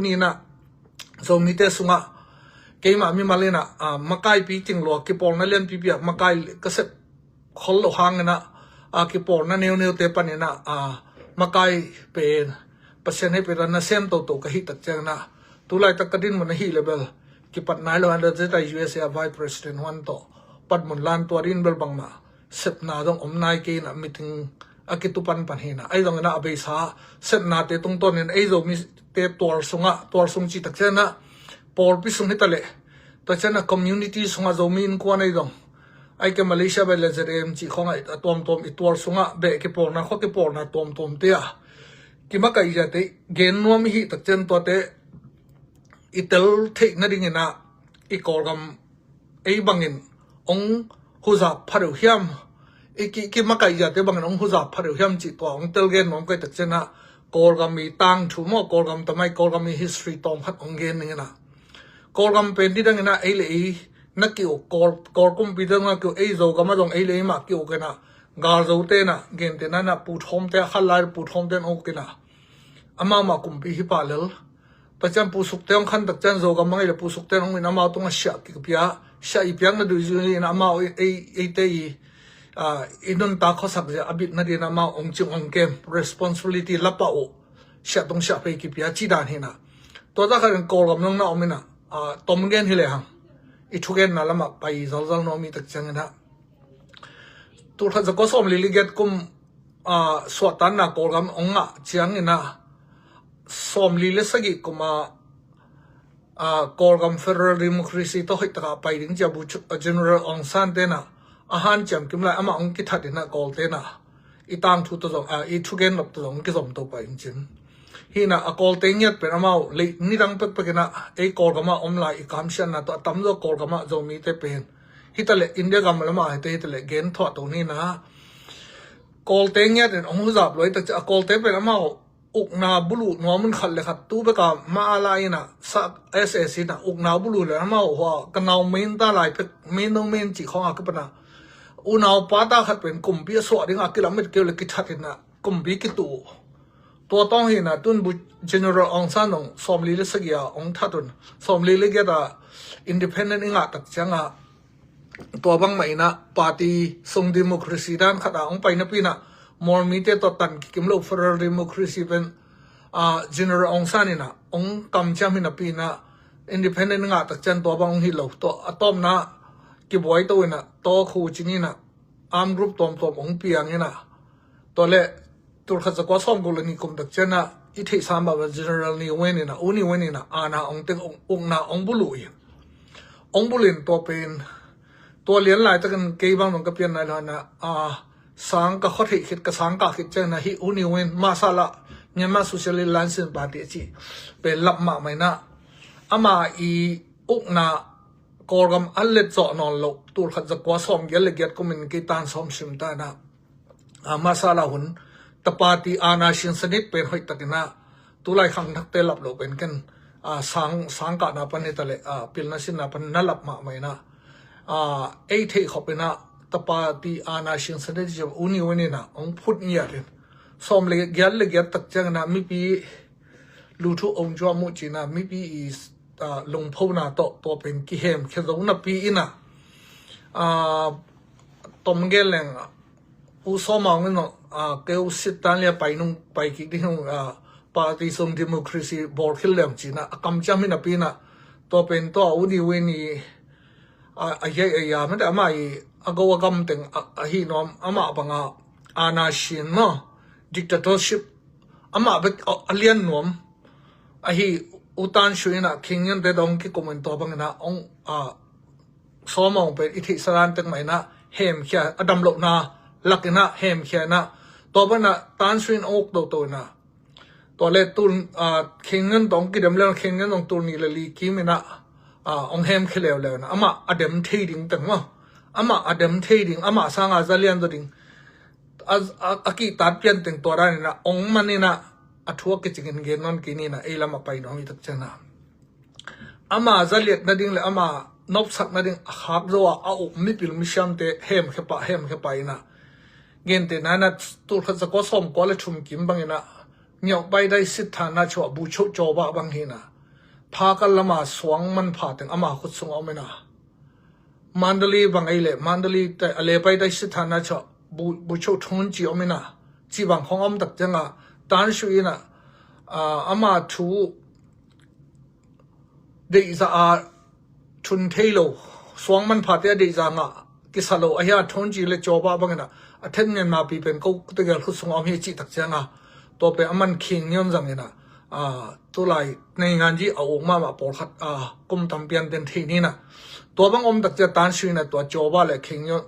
นี่นะส่งมิเตสุงะเกมมีมาเลนะมาไกปีจิงหลอกกิปอลนั่นเล่นปีเปียมาไกก็เสร็จขลหางนะกิปอลนั่นเนียวเตปันนะมาไกเป็นเปอร์เซ็นต์ให้เป็นนั่นเซมโตก็ฮิตตัดเจงนะตุลายตะกดินมันฮิเลเบลกิปัดนายเราอันเดอร์เจต้า USA Vice President วันโตปัดมุนลานตัวดินเบลบังมาเสร็จนาดงอมนายเกนะมิถึงกิตุปันเฮนะไอ้ตรงนั้นอเบสาเสร็จนาเตตรงต้นเนี่ยไอ้ตรงมีเตตัวสุงจิตักเจนะปอลพิสุงฮิตเลยตัวเจนะคอมมูนิตี้สุงะโจมีนกวนไอ้ตรงไอ้แกมาเลเซียเบลเจเรมจีของไอ้ตัวอีตัวสุงะเบะกิปอลนะข้อกิปอลนะตัวเตียกิมาไกจะเตเกนนัวมีฮิตักเจนตัวเตอิตาลเทคนั่นเองนะอีกอลกัมไอ้บางอินองหุจับพารุเฮียมอีกิมาไกจะเตบางอินองหุจับพารุเฮียมจิตตัวองเตลเกนน้องก็ตักเจนะกอลกัมมีตังชูโมกอลกัมทำไมกอลกัมมี history ตอมพัดองเกนนี่นะกอลกัมเป็นที่ดังนะไอ้เลยนักเกี่ยวกอลกุมปีดังนะเกี่ยวไอ้โจกัมมาตรงไอ้เลยมาเกี่ยวกันนะกาโจเตนะเกนเตนะนะปูทอมเตะขัดลายปูทอมเตนโอเคนะอามากุมปีฮิปาเลลประจำผู้สุขเตงขันตักจันโจกัมมังไอ้ผู้สุขเตงมีน้ำมาตรงเสียกิกพิยาเสียอีเพียงนั่นดูจูนี่น้ำมาไอ้เตยอินนตาข้อสักจะอบิดนั่นดีน้ำมาองจิงองเกม responsibility ลับเปล่าเสียตรงเสียไปกิพิยาจีดานเห็นนะตัวตาขันกอลกับน้องน้าอมินะตอมเกนฮิเลหังอีทุกเกนนั่นละมาไปจัลน้องมีตักจังนะตัวท่านจะก็สมลิลิเกตกุมสวดตันนะกอลกับองะเจียงนี่นะสมลีเลสกิกุมากอลกัมเฟอร์ดิโมคราซีโตหิตกาไปถึงจะบุชgeneral องซานเตนะอาหารจำกิมไลอามาองกิทัดนะกอลเตนะอีตังทุตจงอีทุเกนหลบตจงกิสมตัวไปจริงๆฮีนะกอลเตงยัดเป็นอามาเลยนี่ดังเป็กนะไอกอลกัมอมไลอีกคำเช่นนะตัวตั้มตัวกอลกัมจงมีเตเป็นฮิตเลอินเดียกัมละมาฮิตเลเกนทอดตรงนี้นะกอลเตงยัดเป็นองค์จับเลยแต่จะกอลเตเป็นอามาอุกนาบุลุนัวมันขัดเลยครับตู้ไปกับมาอะไรนะสักSSนะอุกนาบุลุเลยนะมาหัวกันเอาเมนตาลายเป็นเมนต้องเมนจีของอากิปนะอุณเอาปาตาขัดเป็นกลุ่มพิเศษดิ่งอากิลามิดเกลกิชัดนะกลุ่มพิกิตูตัวต้องเห็นนะตุนบุ general องซานงสมลีเลสกียองทัดตุนสมลีเลกียตา independent อิงอาตักจังอ่ะตัวบางไม่นะปาร์ตี้ทรงดิโมคราซีด้านขัดองไปนะปีนะมอร์มิเตตัวตันกิมโลฟอร์ดิโมคราซีเป็นgeneral องซานี่นะองกำจามินะปีนะ independent งาตักจันตัวบางฮิโลตัวอะตอมนะกิบไว้ตัวนะตัวคู่จีนี่นะอาร์มกรุ๊ปตัวองปีอย่างนี้นะตัวเล่ตัวขัดสกัดซ้อมกุลนิคมตักจันนะอีที่สามแบบ general นี่เว้นนี่นะอุนี่เว้นนี่นะอาณาองเต็งองนาองบุลุยองบุลินตัวเป็นตัวเลี้ยนหลายตะกันเกี่ยบางตรงกับเปลี่ยนในแล้วนะสังกัดข้อที่คิดกับสังกัดคิดเจนะฮิอุนิเวนมาซาละเนี่ยมาโซเชียลแลนซ์ปาร์ตี้จีเป็นลับมาไม่นะอามาอีอุกนากอร์กัมอัลเลตจอนอลโลตัวขัดจะกว่าสอมเกลเกียรติคอมมินกิตันสอมชิมตานะมาซาละหุนตปาร์ตี้อาณาชินสนิทเป็นหอยตะกินะตัวไล่ขังทักเตลับโลเป็นกันสังกัดนับเป็นตะเลพิลนัสินนับเป็นนัลับมาไม่นะไอเทเขาเป็นนะตปาตีอาณาชินสนิทจะอุนิเวนินะองพูดเนี่ยเลยสมเลยเกียรตักจังนะมิปีลูทุองจวมุจีนะมิปีลงพูนะตัวเป็นกิเฮมแค่ตรงนั้นปีนะตมเกลังอุสมาเงินเกลสิตันเลียไปนุ่งไปกิที่นุ่งปาร์ตี้ทรงดิโมคราซีบอร์คิลเลมจีนะกำจามินะปีนะตัวเป็นตัวอุนิเวนีไม่ได้อามาก็ว่ากำเต็งฮีน้อมอามาบังอาณาชินมั้ง dictatorship อามาเป็นเลียนน้อมฮีอุตันช่วยนะคิงยันเดดองกิคอมเมนต์ตัวบังนะองสมองเป็นอิทธิสารตั้งไหมนะเฮมแค่อดัมโลนะลักนะเฮมแค่นะตัวบังนะตันช่วยอกตัวนะตัวเล็กตุนคิงยันตองกิดมเรื่องคิงยันตองตุนนี่เลยลีกิมินะองเฮมเคลียวเลยนะอามาอเดมเทดิ้งตั้งมั้งอามาอเดมเทดิ้งอามาสังอาจจะเลียนตัวดิ้งอากิตัดเปลี่ยนตั้งตัวได้นะองมันนี่นะทั่วกิจการเงินนั่นกินี่นะเอลามาไปน้องมีตักเจนะอามาจะเลียดนั่นดิ้งเลยอามานบสักนั่นดิ้งหักรัวเอาไม่ปิลมิชัมเตเฮมเข้าไปนะเงินเตนะนะตัวเขาจะก็ส่งก็เลยชุมกิมบางนะ เหนียวไปได้สิทธานาชัวบูชุโจบะบางฮีนะพากันละมาสวงมันผ่าถึงอามาขุดสงเอาไม่นามันดลีบางไอเล่มันดลีแต่อะไรไปได้สิทธานาชัวบูชุทุนจีเอาไม่นาจีบางของอมตักจังอ่ะตานชุยนะอามาทูเดี๋ยวจะทุนเทโลสวงมันผ่าเดี๋ยวจะงะกิสโลไอ้ยาทุนจีเลยโจบะบางนะอันเทนเงินมาปีเป็นกูตัวเกลขุดสงเอาไม่จีตักจังอ่ะตัวเป็นมันคิงย้อนจังเนะตัวไหลในงานที่เอาออกมาปอดขัดกุมตำเปียนเป็นทีนี้นะตัวบางอมตักจะตานชื่อนะตัวโจบะเลยคิงย้อน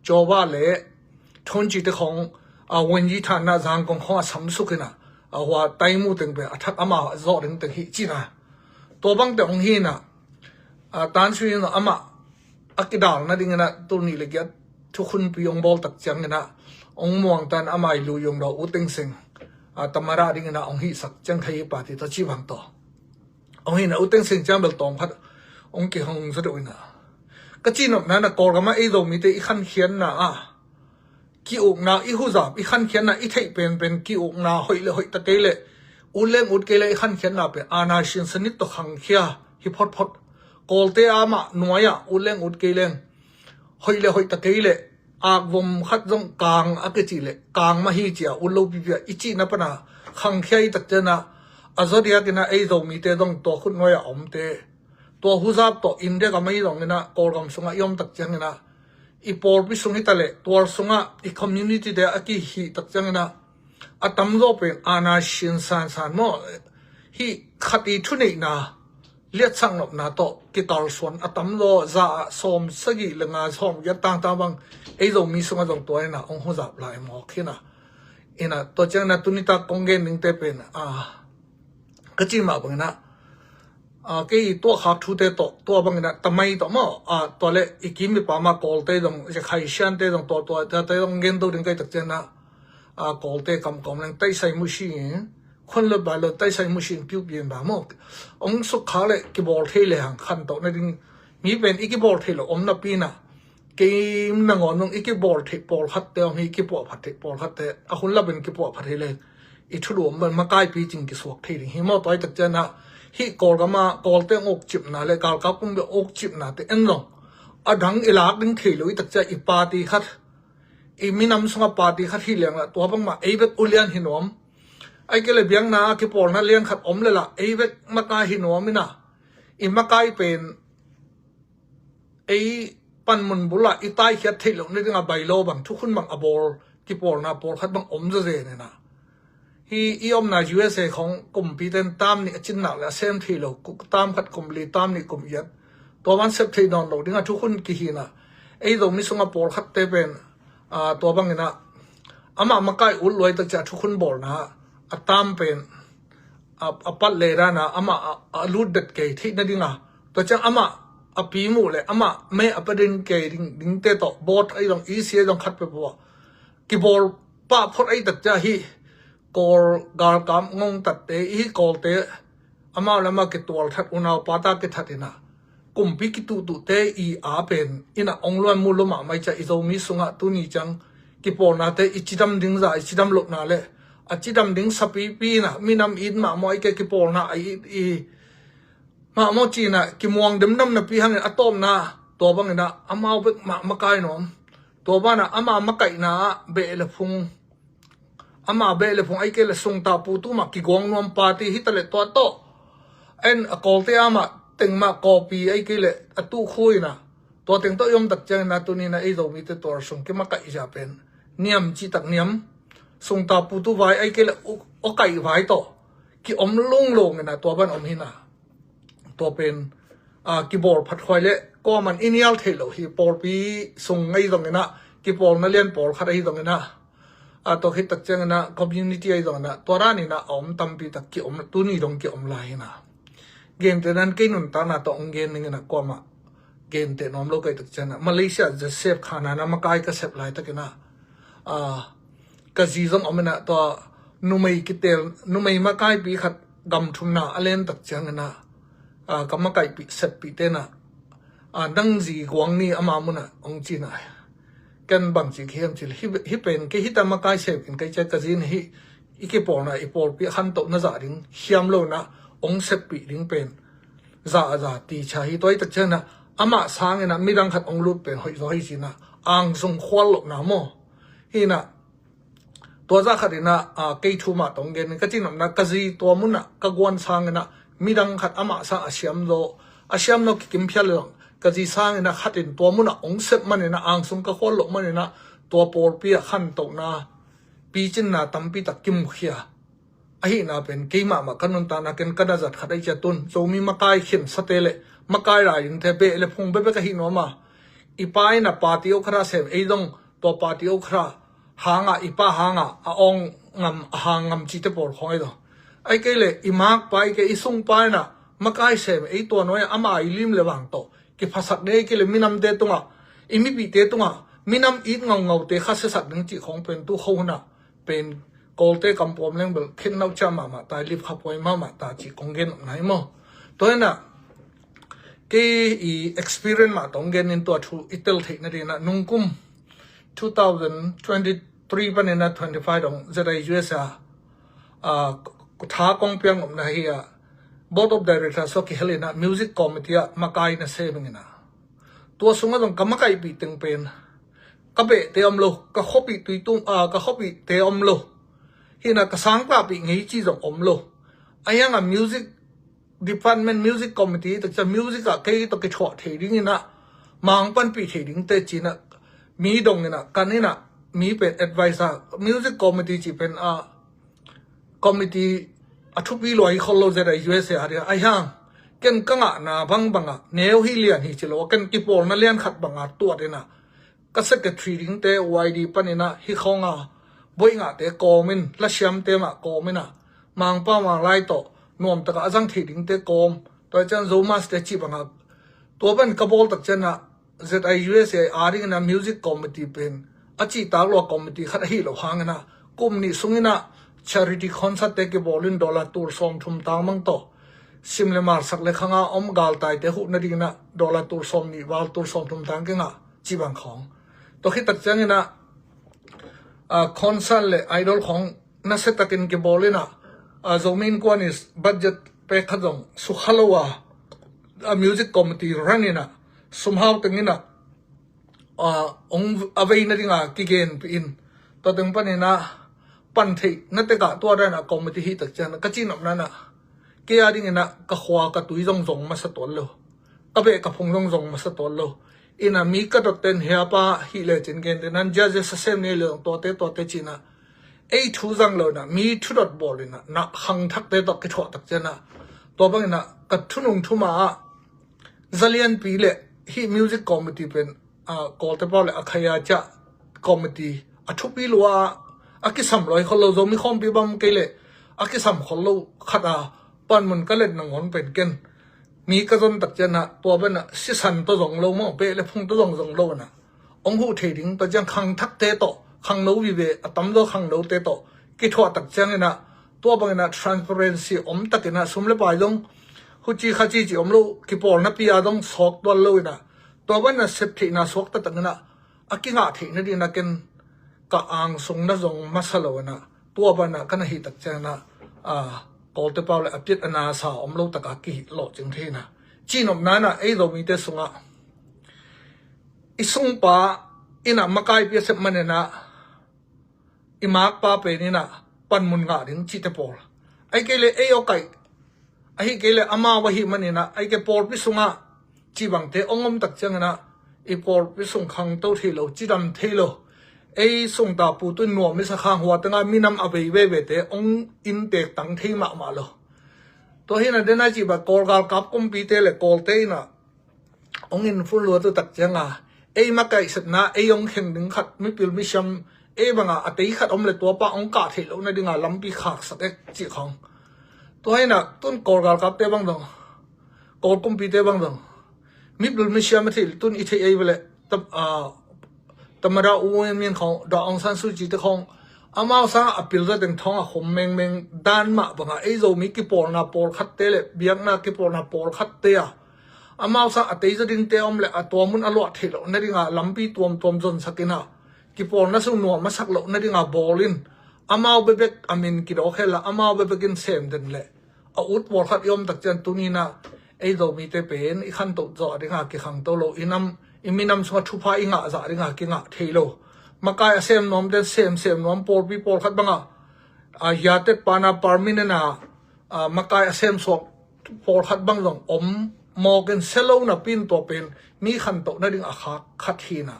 โจบะเลยทุนจีตของวันยี่ฐานะจางกงของสามสุกินะว่าไตมูตึงเป็นอัฐอามาจอดึงตึงหิจีนะตัวบางแต่องฮีนะตานชื่อนะอามาอักดาลนะดิ้งนะตัวนี้เลยแกทุกคนไปยงบอลตักจังนะองมวงตันอามาลูยงเราอุติงสิงตมาราดิ้งนะองฮีสักจังไทยปาติตะชีบังต่อองฮีนะอุติงสิงจังเบลตองพัดองเกี่ยงสะดุยนะก็จีนแบบนั้นนะกอลกันมาไอ้ดมีแต่อีขันเขียนนะกิอุกนาอีหูจับอีขันเขียนนะอีเทเป็นกิอุกนาหอยเลยหอยตะเกลเลยอุเล่งอุดเกลเลยอีขันเขียนนะเป็นอาณาชินสนิทตัวขังเขียฮิพอดพอดกอลเตอามาหน่วยอุเล่งอุดเกลเลยหอยเลยหอยตะเกลเลยอากวมขัดจงกลางอักจีเลยกลางมาฮีเจียอุลโลบิบิอีจีนับนะขังเขียตัดเจนะอาจจะเดียกินะไอ้ดมีเตต้องตัวคุณหน่วยอมเตตัวหูจับตัวอินเดียก็ไม่ตรงนะกอลกำสงยอมตัดเจนะอีพอลพิสุงิตเลยตัวสงะอีคอมมูนิตี้เดียกิฮีตักจังนะตั้มโลเป็นอาณาชินสันโมฮีขัดอีทุนีนะเลี้ยสังนบนาโตกิตาร์ส่วนตั้มโลจะสมสกิลงาสมยัดต่างๆบางไอ้เรามีสงะตรงตัวนะองค์จับลายหมอกนะอินะตัวจังนะตุนิตากงเกนนึงเตเป็นก็จริงมาบังนะกี่ตัวขับทุเตตัวบางนะทำไมตัวมั่วตัวเล็กอีกิมปามากอลเตตรงจะใครเชื่อเตตรงตัวแต่ตรงเงินตัวดึงไปตักเจนะกอลเตกำกำลังไต่ใส่มุชิงคนละบาลไต่ใส่มุชิงผิวเปลี่ยนบามอกองสุขาเลยกีบอลเทเลยหังขันตัวนั่นดึงมีเป็นอีกีบอลเทเลยนับปีนะเกมนั่งอ่อนงอีกีบอลเทบอลฮัตเตอมีกีบอลพัดเทบอลฮัตเตคนละเป็นกีบอลพัดเทเลยอีทุดวมันมาใกล้ปีจริงกิสวกเทดิหิมะตัวตักเจนะฮีกอลก็มากอลเตงอกจิบนะเลยกอลกับกุมเบอกจิบนะเตอ็นลงดังอิลากดึงเทลุยตักจะอีปาตีขัดอีมีน้ำสงปาตีขัดที่เลี้ยงละตัวบังมาไอเวกอุเลียนหินวมไอเกลเบียงนาคิปอลนั่นเลี้ยงขัดอมเลยละไอเวกมากายหินวมินะอีมากายเป็นไอปันมุนบุละอีตายเขียดเทลุนี่ดึงอาใบโลบังทุกคนบังอบอลคิปอลนาปอลขัดบังอมจะเจเนี่ยนะฮีอีอมนา USA ของกลุ่มปีเตนตามนี่จินนักและเซมทีโลกุตามขัดกลุ่มลีตามนี่กลุ่มยัดตัวมันเซฟทีนอนโลดิ้งทุกคนกี่หินะไอ้ตรงนี้สงปอลขัดเตเป็นตัวบางนะอามาใกล้อุลลอยตักจะทุกคนบอกนะตามเป็นปัดเลยนะมาลูดเด็ดเกยที่นั่นดิ้งตัวจังปีมูเลยไม่ประเด็นเกยดิ้งเตต่อบอดไอ้ตรงอีเซียตรงขัดไปบัวกี่บอลป้าพอดไอ้ตักจะฮีกอลกาลกามงงตัดเตอีกอลเตละมาเกตัวทัดอุณาปาตาเกทัดนะกุมพิกิตุเตอีเป็นอินะองลวนมูลมาไม่จะอิโซมิสุงะตุนีจังกิปอนาเตอิจิดัมดิ้งzaอิจิดัมลบนาเลจิดัมดิ้งสปีนะมีน้ำอินมาโมไอเกกิปอนามาโมจีนะกิมวงเดิมน้ำนะปีหังอะตอมนะตัวบางนะเบกมาไกนอมตัวบ้านะมาไกนะเบลฟุงเบลฟงไอเกลส่งตาปูตุมากิกวงนวมปาร์ตี้ฮิตเลตัวโตกอลเตเต็งมากอปีไอเกลตุคุยนะตัวเต็งโตยมตักเจนะตัวนี้นะไอโดมีเตตัวส่งเกมาไกจะเป็นเนียมจีตักเนียมส่งตาปูตุไว้ไอเกลโอไกไว้โตกิอมลงนะตัวบ้านอมหินะตัวเป็นกิบอลพัดคอยเละก็มันอินิอัลเทโลฮีปอลปีส่งไอตรงนี้นะกิบอลนั่นเลียนปอลขัดไอตรงนี้นะตัวคิดตักเจงนะคอมมูนิตี้ไอ้ตรงนั้นตัวร้านนี่นะอมตั้มปีตักกี่ตัวนี้ตรงกี่ลายนะเกมแต่นั้นกินนุ่นตานะตัวองเกมนี่นะก็มาเกมแต่น้องโลกไอ้ตักเจงนะมาเลเซียจะเซฟขานานะมาไกลก็เซฟลายตักนะก็ซีซังอมนะตัวนุ่มไม่คิดเตลนุ่มไม่มาไกลปีขัดกำทุ่มนะอะไรตักเจงนะก็มาไกลปีเซฟปีเตนะดังจีกวางนี่อามามุนะองจีนะกันบางสิ่งที่ฮิเป็นที่ฮิตามาไกลเซฟกันไกลจะกระซินฮิ อีกปอลนะอีปอลปีขันโตน่าจะดิ้งเขียมโลนะองเซปีดิ้งเป็นจะตีชาฮิตัวไอ้ตักเจนะอามาสางนะมีดังขัดองลุดเป็นหอยตัวให้สินะอ่างส่งควอลนะโมฮีนะตัวจะขัดนะเกยทูมาตรงเกนก็จริงนะกะจีตัวมุนนะกะกวนสางนะมีดังขัดอามาสางอาเซียมโลกิมพิลล์กะจีสางนะขัดอินตัวมุนนะองเซปมันนะอ่างส่งกะควอลมันนะตัวปอลปีขันโตนะปีจินนะตั้มปีตักกิมเขียไอ้น่าเป็นเกี่ยมากันนนตานักเก็นกันจัดขัดไอ้เจ้าตุนโจมีมาไกขินสเตเลมาไกรายอินเทเปเลพงเบเบกะหินวมาอีปายน่ะปาติโอคราเซมไอ้ดงตัวปาติโอคราหางอีปาหางองงำหางงำจิตเตปอลของไอ้ดอไอ้เกลอีมากไปเกอีส่งไปน่ะมาไกเซมไอ้ตัวน้อยอามาอิลิมเลวังโตกิภาษาเนเกลมินำเตตุงะอิมิปีเตตุงะมินำอีดเงาเตข้าศึกษาดึงจิของเป็นตู้เขาหน้าเป็นโกลเตกัมปอมเล่งเบลขึ้นน้าจามาตายรีบขับไปมาตาจิของเกนไหนมั้งตัวนั้นก็อี experience มาตรงเกนในตัวทูอิตาลีนั่นเองนะนุ่งกุม2023ปนนะ25ตรงจะได้ US ท้ากงเปียงนะเฮีย board of directors ก็คิดเลยนะ music committee มาไกลนะเซมิงนะตัวสุงก็ต้องกำมาไกลปีตึงเป็นก็เบะเตอมโลก็ขบิตุยตุ้มก็ขบิเตอมโลที่น่ะก็สังกัดปีงี้จีจงอมโลไอ้ยังmusic department music committee แต่จะ music ก็แค่ตัวก็ชอตเทดิ้งนะมังปันปีเทดิ้งแต่จีน่ะมีดงนะกันนี่นะมีเป็น advisor music committee จีเป็นcommittee ทุกปีลอยเขาโลจะได้ US อะไรไอ้ยังกันกังนะบังเนวฮิเลียนฮิจิโลกันกิปอลนั่นเลียนขัดบังตัวเดนะก็ secretary ดิ้งแต่ YD ปันนี่นะฮิเขาบ่อยแต่กอมินและเชื่อมเต็มกอมินะมังป้ามังไล่ต่อนวมตะกอาจังทีดิ้งเตกอมตัวจันโซมาสเตจิบังตัวเป็นกบอลตักจันนะ ZIUSA อาริงนะ music committee เป็นอาชีตากลัว committee ขัดฮิโลหางนะกุมนี่สุงินะ charity concert เตกิบอลิน$ตูร์สองทุ่มตางมังโตซิมเลมาร์สักเล็กข้างอมกาลตายเตหุนดิ้งนะ$ตูร์สองนี่วาลตูร์สองทุ่มตางกันจีบังของตัวคิดตักจันนะคอนซัลเลไอดอลของนักเศรษฐกิจเก็บบอลินะจอมินกว่านี่บัตเจ็ตเปขดงสุขลัวมิวสิกคอมมิตี้รันนี่นะสมหาวตึงนี่นะองอเวย์นั่นเองกิเกนปีนตัวตึงปนี่นะปันทีนั่นแต่กะตัวนั้นคอมมิตี้ฮิตตักจันก็จีนออกนั่นนะเกียร์ดิ้งนะก็ขวากระตุยจงมาสตอลโลก็เบะกระพงจงมาสตอลโลอินามีก็ตัวเต็นเฮียป้าฮิเลจินเกนแต่นั้นจะเซมเนี่ยเลยตัวเตจีน่ะไอ้ทูจังเลยนะมีทุดบอลเลยนะนักหังทักเตตกิจวัตรเจนะตัวบางนะกัดทุนงทุมาจะเลียนปีเล่ฮีมิวสิกคอมมิตี้เป็นกอลเตปอลขยาจะคอมมิตี้ทุกปีลัวกิสัมลอยเขาเราจะมีคอมปีบัมเกลกิสัมเขาเราขัดปันมันก็เล่นหนังหอนเป็นเกนมีกระจนตักเจนะตัวเป็นสิสันตัวจงโลมั่งเปเลยพุ่งตัวจงโลนะองหูเทดิ้งตัวจังขังทักเตโตขังโลวิเวตั้มโลขังโลเตโตกิจวัตรตักจังนะตัวบางนะ transparency ตักนะสมเลปายดงหูจีข้าจีจีโลกิปอลนับปีอาดงสอกตัวโลนะตัวเป็นเซฟตี้นะสอกตักนะกิงาเทนดีนะเกนกะอ่างสงนะจงมาสโลนะตัวเป็นกันหิตักจังนะกอลเตปาเลอพิจารณาสาวโลตะกากิหลอจึงเทนะจีนอมนั้นไอ้เรามีแต่สงะอิสงปาอินะมาไกเปียเสมันนะอิมากปาเป็นนี่นะปันมุนงาถึงจิตปอลไอ้เกลไอ้โอไกไอ้เกลอามาวะหิมันนี่นะไอ้เกปอลพิสงะจีบังเตองมตักจังนะไอ้ปอลพิสงขังโตเทโลจีดำเทโลไอ้ส่งตาปูตุนนัวมิสักข้างหัวตั้งมีน้ำอเวเวเวเตองอินเตกตั้งเทมาโลตัวเห็นนะเดน่าจีบกอลกาลกับกุมปีเตเลกอลเตนะองอินฟุลลัวตัวตักจังไอ้มาไก่สัตนะไอ้ยงเข่งดึงขัดไม่ปิลไม่ช้ำไอ้บางอัตย์ขัดเลยตัวป้าองกาเทโลนั่นดึงลำปีขากสักจีของตัวเห็นนะตุนกอลกาลกับเตบังดงกอลกุมปีเตบังดงไม่ปิลไม่ช้ำไม่ถึงตุนอิเทไอ้เวลตับตมราอูเอ็มยันของดอกองซันซูจีตของอามาสังอภิลจะถึงท้องหมเมงด้านมาบังไอ้โจมีกิปอลนาปอลขัดเตเลเบียงนากิปอลนาปอลขัดเตะอามาสังอัตย์จะดึงเตะอมเลตัวมุนอลวดเทโลนั่นดึงลำปีตัวจนสักินะกิปอลนั่นสุนัวมาสักโลนั่นดึงบอลิน amau bebek amin kido khela amau bebekin sem den le a ut por khat yom tak chen tunina ei do mi te pen I khan to zo ringa ki khang to lo iminam sma thupa inga za ringa ki nga theilo makai asem nom den sem nom por bi por khat banga a yate pana permanent makai asem so por khat bang long morgan selo na pin to pen mi khan to na ding a khat hi na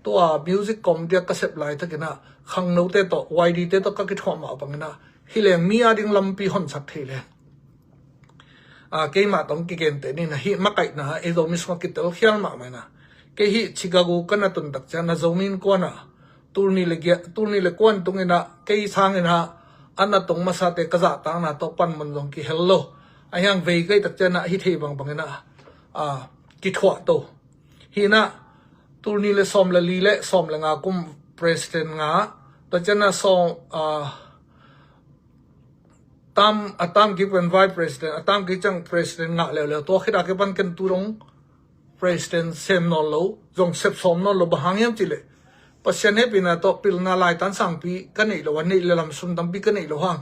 to music com dia ka sep lai takina khang no te to yd te to ka ki thoma bangna hile mi ading lampi hon sak thele ke ma tong ki gen te ni na hi makai na e do mis ma ki tel khial ma ma na ke hi chicago kana tun tak cha na zomin ko na turni le kon tung ina ke sang ina anna tong ma sa te ka za ta na to pan mon jong ki hello ayang vei kai tak cha na hi thei bang bang na ki thwa to hi na turni le som la li le som la nga kum president nga to chana so atam ki pen vice president atam ki chang president nga le to khira ke pan ken turong president sem no lo jong sep som no lo bahang yam chile pasyan he pina to pil na lai tan sang pi ka nei lo nei le lam sun tam pi ka nei lo hang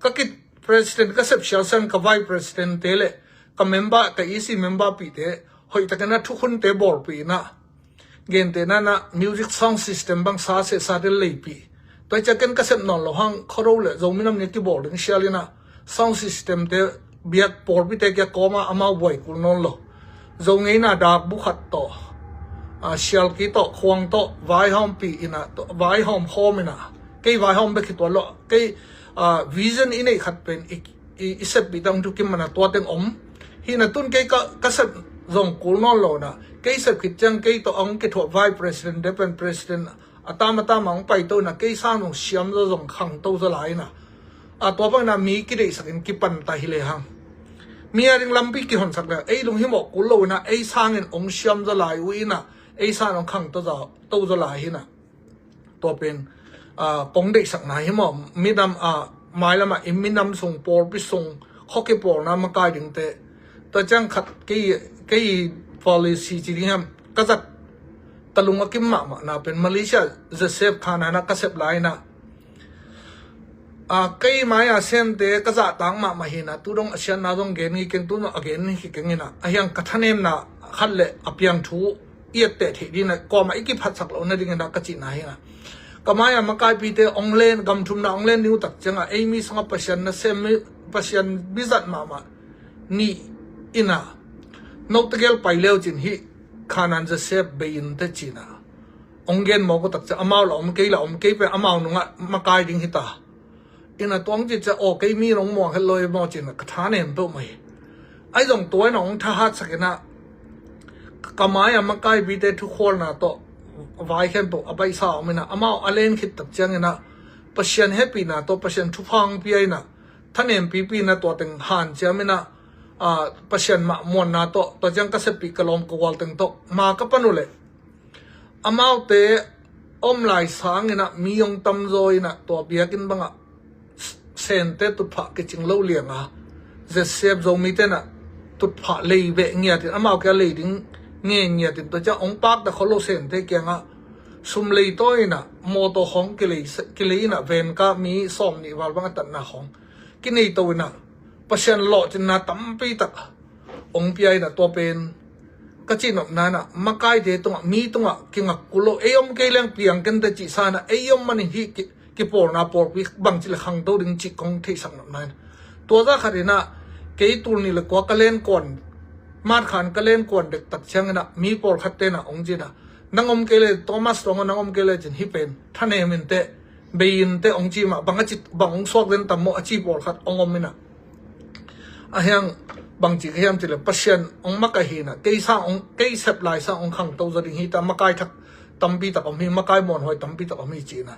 ka ki president ka sep shal san ka vice president tele ka member ka isi member pi te hoi ta kana thu khun te bor pi na gen te na music sound system bang sa se sa de le pi to cha ken ka sep non lo hang khoro le zo minam ne ki bor ding shalina sound system te biak por pi te ka koma ama boy kul non lo zo ngei na dak bu khat to shal ki to khwang to vai hom pi ina to vai hom ina ke vai hom be ki to lo ke vision in ei khat pen I sep bi dang tu kim mana to teng hina tun ke ka sep zong kul non lo na ke sep ki chang ke to ong ke tho vice president deputy president atama mang pai to na ke sa nong siam zo zong khang to zo lai na to bang na mi ki dei sakin ki pan ta hi le hang mi aring lampi ki hon sak la ei lung hi mo kul lo na ei sang en ong siam zo lai wi na ei sa nong khang to zo lai hi na to pen pong dei sak na hi mo mi dam mai lama iminam sung por pi sung hockey por na ma kai ding te to chang khat ke policy chi ding ham ka zat talung akim ma na pen Malaysia Joseph Khana na ka sep lai na kai mai sem te ka za tang ma hi na tu dong asian na dong gen ni ken tu no again hi ken na ahyang kathanem na khalle apyang thu iet te thi di na ko ma iki phat sak lo na ding na ka chi na hi na kamaya makai pi te onglen gam thum na onglen niu tak changa amy sanga pasyan na sem pasyan bizat mama ni ina notagel paileu chin hi khanan je sep bein te china ongen mo ko tak cha amau la om ke pe amau nunga makai ding hita ina tong ji cha o ke mi rong mo heloi mo chin ka thanem to mai ai jong toy nong tha hat sakena kamaya makai bi te thu khol na to vai khem po abai sa amina amao alen khit tak changena pasyan happy na to pasyan thufang pi ai na thanem pi na to teng han chamina pasyan ma mon na to jang ka se pi kalom ko wal teng to ma ka panule amao te om lai sang ina mi yong tam zoi na to biakin banga sen te tu pha ke ching lo lianga je sep zo mi te na tu pha lei ve ngia ti amao ka lei ding nghe nghe tin to cha ong pak da kholo sen te kya nga sum lei toy na mo to hong ke lei na ven ka mi som ni wal bang tan na hong ki nei to na pasyan lo chin na tam pi tak ong pi ai na to pen ka chin op na na makai de to mi to nga kinga kulo eyom ke leng piang ken te chi sa na eyom mani hi ki por na por pi bang chi le khang do ding chi kong thei sang na to za kharina ke tur ni le ko ka len kon mat khan kalen kon dek tak chang na mi por khatte na ongji na nangom kele thomas rong nangom kele jin hi pen thane min te bein te ongji ma banga chi bang sok den tammo achi por khat ongom mina ahyang bangchi khiam chile pasyan ong maka hi na keisa ong kei sep lai sa ong khang to zari hi ta makai thak tambi tak om hi makai mon hoi tambi tak om hi chi na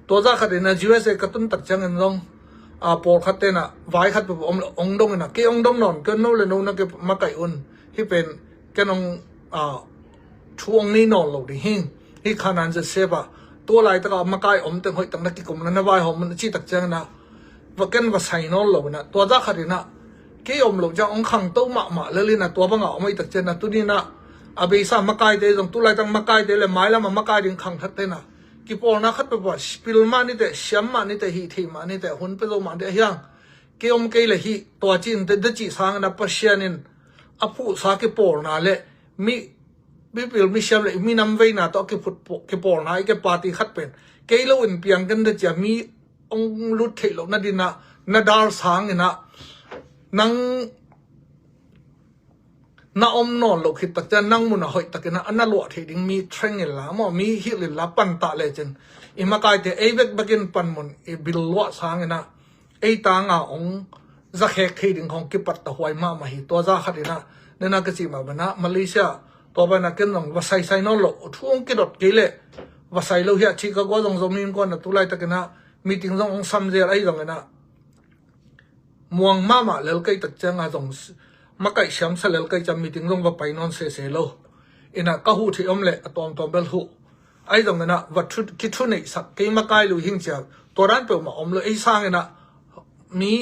to za khat na usa katun tak chang en rong por khatte na vai khat ong dong na ke ong dong non ke no le no na ke makai un hi pen kenong chuang ni non lo di hin hi khanan je seba to lai ta makai om te hoi tang na ki kum na vai hom chi tak chang na va ken va sai non lo na to za kharina ke om lo ja ong khang to ma le le na to banga omai tak chen na tu ni na abe sa makai te jong tu lai tang makai te le mai la ma makai ding khang that te na ki por na khat pe ba spil ma ni te sham ma ni te hi thei ma ni te hun pe zo ma de hyang ke om ke le hi to chin te de chi sang na pashianin apu sa ke por na le mi pil mi sham le mi nam ve na to ke phut ke por na ke party khat pen ke lo in piang kan de cha mi ong lut thei lo na din na dar sang na nang na om non lo khit tak chan nang mun hoi tak na ana lo the ding mi threng la mo mi hi le la pan ta le chen i ma kai te e bek bakin pan mun e bil lo sang na e ta nga ong za khek the ding khong ki pat ta hoi ma ma hi to za khat na ne na ka chi ma bana malaysia to ba na ken long wa sai sai no lo thuong ki dot ke le wa sai lo hi chi ka go dong zom nin ko na tu lai tak na meeting zong ong sam je ai dong na muang ma ma lel kai tak chang a dong makai sham salel kai cham meeting long va painon se lo ina ka hu thi om le atom tom bel hu ai dong na wat thu ki thu nei sak ke makai lu hing cha toran pe ma om lo ei sang na mi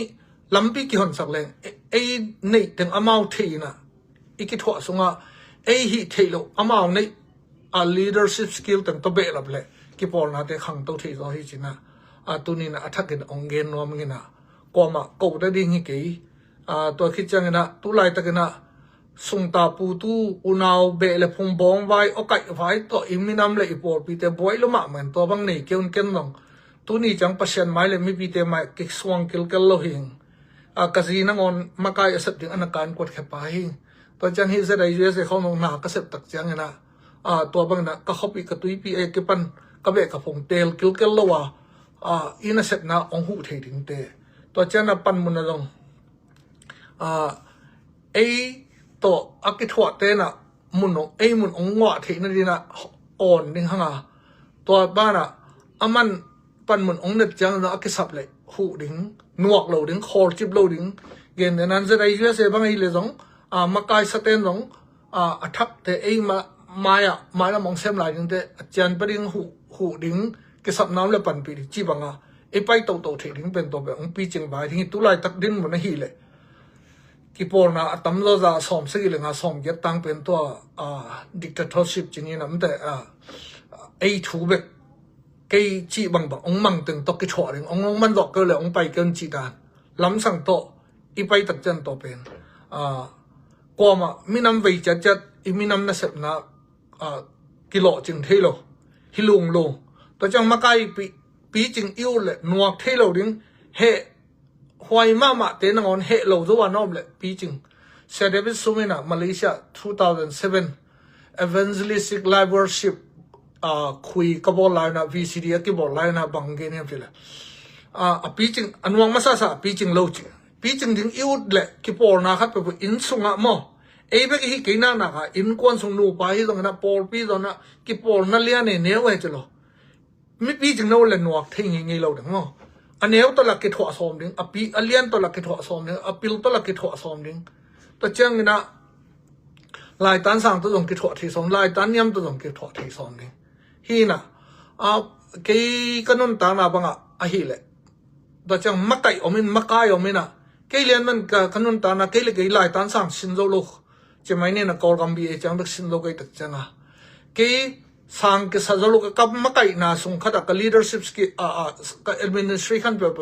lampi ki hon sak leng ei nei teng amau thi na iki thwa sunga ei hi thei lo amau nei a leadership skill teng to be lap le ki por na te khang to thi zo hi china a tuni na athakin ongen nom ngina koma ko da ding hi keตัวคิดจังนะตุไลตะกันนะสุงตาปูตูอุณาวเบลพงบองไว้โอไก่ไว้ตัวอิมินำเลยปอดปีเตบวยลมาเหมือนตัวบางนี่เกี่ยวกันลงตัวนี้จังปัชญ์ไม่เลยมีปีเตไม่กิสวงกิลกันโลหิงกษีนังอนมากายสับถึงอนาการกดแคปหิงตัวจังฮิเซได้ยูเอสเขาลงหนากษัตริย์ตักจังนะตัวบางนะก็เขาปีกตุยปีเอกิปันก็เบกพงเตลกิลกันโลวะอินเสตนะองหูเทดิงเตตัวจังนะปันมุนนะลงไอ้ตัวอักษรเตนะมุนไอ้มุนองวะที่นั่นดีนะอ่อนดิ้งหางตัวบ้านอามันปันมุนองเด็ดจังนะอักษรเลยหูดิ้งนวกเหลาดิ้งคอจิบเหลาดิ้งเกณฑ์นั้นจะได้ยูเอสเอบางไอ้เลยสองมากายสเตนสองอัฐักแต่ไอ้มาละมองเซมลายดิ้งแต่จันไปดิ้งหูดิ้งกษัตริย์น้ำเลยปันปีจีบังไอ้ไปโตเทดิ้งเป็นตัวแบบองปีจิงบายที่ตุลายตักดิ้งมันหีเลยที่ปอร์นะตั้มโลจะสอมสกิลงาสอมเก็บตังเป็นตัวdictatorship จริงๆนะมันแต่ไอ้ทูเบกไอ้จีบังองมังตึงตกกิจหัวเององมันดอกก็เลยองไปเกินจีดานล้ำสั่งโตอีไปตัดจันโตเป็นกว่ามามีน้ำไว้จัดอีมีน้ำน่ะเสพนะกิโลจึงเทโลฮิลุงโลตัวจังมาไกปีจึงอิ่วเลยนัวเทโลดิ้งเฮหอยมาเตนงอนเฮโลตัวน้อมเลยปีจึงเซเดวิสซูมินะมาเลเซีย2007 evangelistic live worshipคุยกับบอลไลน์นะ VCD กับบอลไลน์นะบังเกเนี่ยไปเลยปีจึงอันวังมาซาปีจึงโลจิปีจึงถึงอิ่วเลยกี่ปอร์นะครับไปอินสุงะมอเอ้ยเบกฮิกินานะค่ะอินควนสุงนูไปตรงนั้นปอร์ปีตรงนั้นกี่ปอร์นั่นเลี้ยเนี่ยเนื้อไว้จะหรอไม่ปีจึงโน่นเลยหนวกทิ้งยังไงเราถึงมั้งอันเนี้ยตัวหลักกิจหัวสมดิ้งปีอันเลี้ยนตัวหลักกิจหัวสมดิ้งปีลตัวหลักกิจหัวสมดิ้งตัวเจ้าเงินนะลายตันสั่งตัวตรงกิจหัวที่สมลายตันย้ำตัวตรงกิจหัวที่สมดิ้งฮีน่ะกี่กันนุ่นตาหน้าบังฮีเลยตัวเจ้ามักไก่อมินมักไก่อมินกี่เลี้ยนมันกันนุ่นตาหน้ากี่เลยกี่ลายตันสั่งสินโจโลจะไม่เนี่ยนะกอลกัมบีจังดึกสินโลกี่ตักจังกี่สั่งกี่สัจโลกับมักไก่น่าสงขดกับ leadership กี่administration แบบ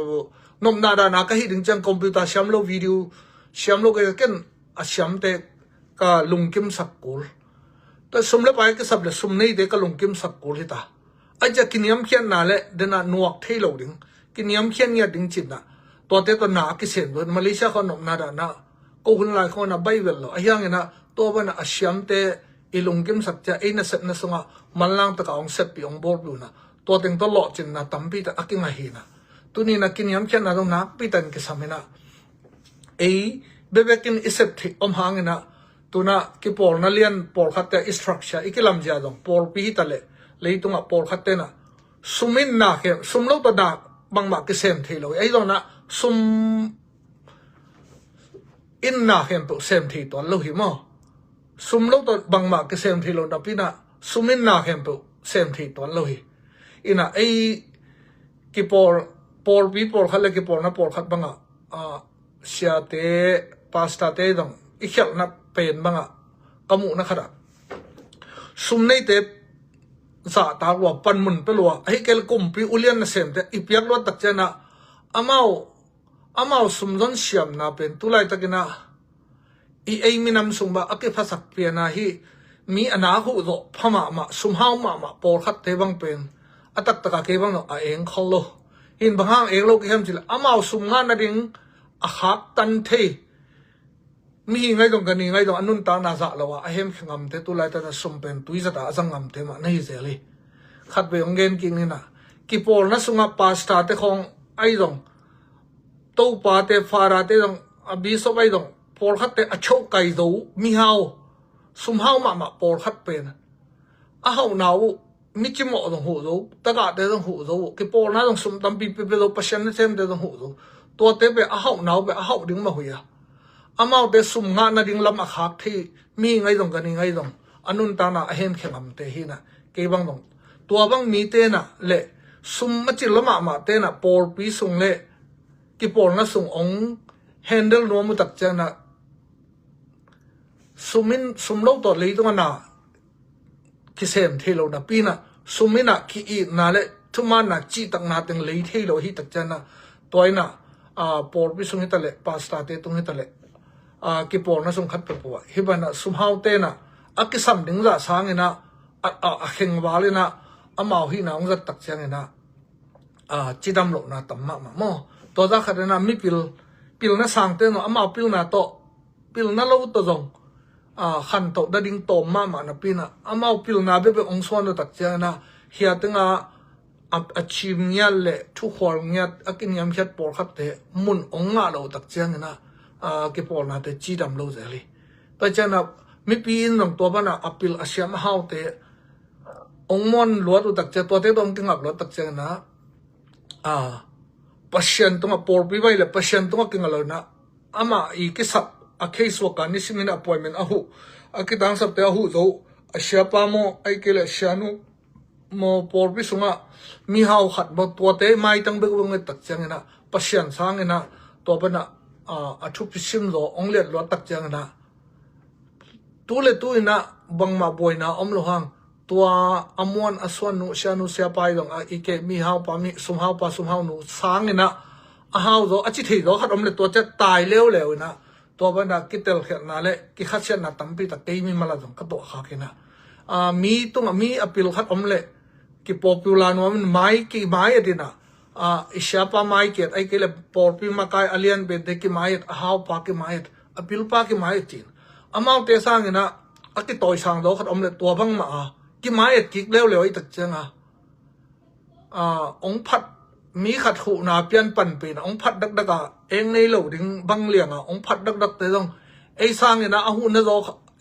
นมนาดานากี่ดึงจังคอมพิวเตอร์เชื่อมโลวิดีโอเชื่อมโลกี่กันเชื่อมเตกับลุงกิมสักกูลแต่สมเด็จไปก็สับเลยสมนี้เด็กก็ลงกิมสักกูลที่ตาไอ้จะกินยำเขียนน่ะเลยเดินนวกเที่ยวดิ้งกินยำเขียนเนี่ยดิ้งจิตน่ะตัวเด็กตัวหนากิเสียนด้วยมาเลเซียเขาหนุ่มนาดานะก็คนหลายคนน่ะใบเวลล์ไอ้ยังไงนะตัวมันน่ะเชื่อมเตอีลงกิมสักจะไอ้น่ะเสร็จน่ะสงะมันล่างตะกองเสร็จปีองบอลอยู่น่ะตัวเด็กตัวหล่อจินน่ะตั้มปีแต่อากิงไงฮีน่ะตัวนี้น่ะกินยำเขียนน่ะตรงนักปีแต่กิสามิน่ะไอ้เบบกินอิเซปที่อมหางน่ะตัวน่ะกี่ปอร์นั่นเลียนปอร์ขัดแต่อิสตรัคเชอร์อีกลำจาดงปอร์ปีตะเล่เลยตรงอ่ะปอร์ขัดแต่น่ะสุมินน่ะเข้มสุมโลตัวดาบางมากกิเซมทีเลยไอ้ตรงน่ะสุมอินน่ะเข้มตัวเซมทีตัวลูกหิมะสุมโลตัวบางมากกิเซมทีเลยดับปีน่ะสุมินน่ะเข้มตัวเซมทีตัวลูกหิอิน่ะไอ้กี่ปอร์ปีปอร์ขัดเลยกี่ปอร์น่ะปอร์ขัดบางเชียเตพาสต้าเตดงอีกอย่างน่ะเป็นบ้างกมุนะครับสุมในเต sa ta lo pan mun pe lo ai kel kum pi ulian na sem te ipiak lo tak chana amao sumdon siam na pen tulai takina i ei minam sumba ake phasak pe na hi mi ana hu do phama ma sumhau ma por khat te bang pen atak taka ke bang no a eng kholo in bang eng lo ki ham chila amao sum nga na ding a khak tan the mi ngai dong kani ngai dong anun ta na za lawa a hem khangam te tu lai ta na sum pen tui za ta azangam te ma nei zeli khat be ongen king ni na ki por na sunga pasta te khong ai dong to pa te fara te dong abi so bai dong por khat te a chho kai do mi hao sum hao ma por khat pen a hau nau mi chi mo dong hu do ta ga te dong hu do ki por na dong sum tam pi pe do passion na sem te dong hu do to te be a hau nau be a hau ding ma huya amao te sum nga na ding lam a khak thi mi ngai dong kani ngai dong anun ta na ahem khengam te hi na ke bang dong tua bang mi te na le sum ma chi lama ma te na por pi sung le ki por na sung ong handle no mu tak chana sum lo to le to na ki sem the lo na pi na sumina ki i na le thuma na chi tak na teng le the lo hi tak chana toina por pi sung hi ta le pasta te tung hi ta le ki por na sung khat pe po hi bana sumhau te na akisam ding za sang ina a kheng wale na amao hi na ong za tak chang ina chidam lo na tamma ma mo to za khat na mi pil na sang te no amao pil na to pil na lo to jong khan to da ding to ma na pina amao pil na be ong son no tak chang na hia tenga achim nya le thu khor nya akin yam khat por khat te mun ong nga lo tak chang na ke por na te chi dam lo zeli pa chana mi pin nong to bana apil asyam hau te ong mon lo tu tak cha to te dom king up lo tak chang na passion to por pi bai le passion to king lo na ama I ke sap a case wa kan ni simin appointment ahu akitang sap te ahu zo asya pa mo ai ke le syanu mo por pi sunga mi hau khat bo to te mai tang be wong tak chang na passion sang na to bana a thu pisim lo ong let lo tak chang na tu le tu ina bang ma boy na om lo hang tua amon aswan nu sha nu sia pai dong a ike mi hau pa mi sum hau nu sang ina a hau zo a chi thei zo khat om le to cha tai leo na to ba na kitel khet na le ki khat chen na tampi ta te mi mala dong ka to kha ke na mi tung mi apil khat om le ki popular no mai ki mai adina isya pa mai ke ai ke le por pi ma kai alien be de ki mai a hau pa ki mai apil pa ki mai chin amao te sang ina aki toy sang do khat om le to bang ma ki mai ki leo I tak changa ong phat mi khat hu na pian pan pe na ong phat dak eng nei lo ding bang liang ong phat dak te dong ei sang ina a hu na zo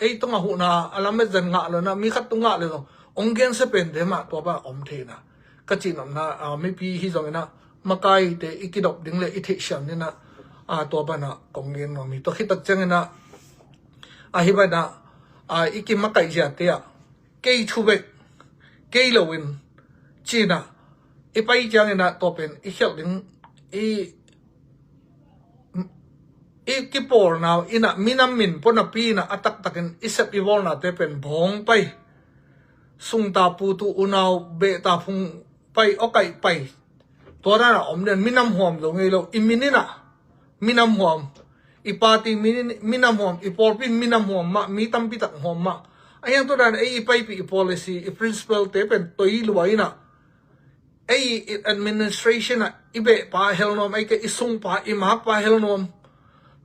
ei tong a hu na alam me zen nga lo na mi khat tu nga le dong ong gen se pen de ma to ba om the na ka chin om na mi pi hi zong ina makai te ikidop ding le I the sham ni na to ba na kong gen no mi to khit tak chang ina hi ba na iki makai ja te ya kei thu bek kei lo win china I pai chang ina to pen I khel ding I ki por now ina minam min pona pi na atak takin isep I vol na te pen bong pai sung ta pu tu unaw be ta phung pai okai pai to na om den minam hom do ngei lo iminina minam hom ipati minam hom ipolpin minam hom ma mi tampi tak hom ma ayang to dan ai pai pi policy I principle te pen toi luai na ai administration ibe pa helnom ai ke isung pa ima pa helnom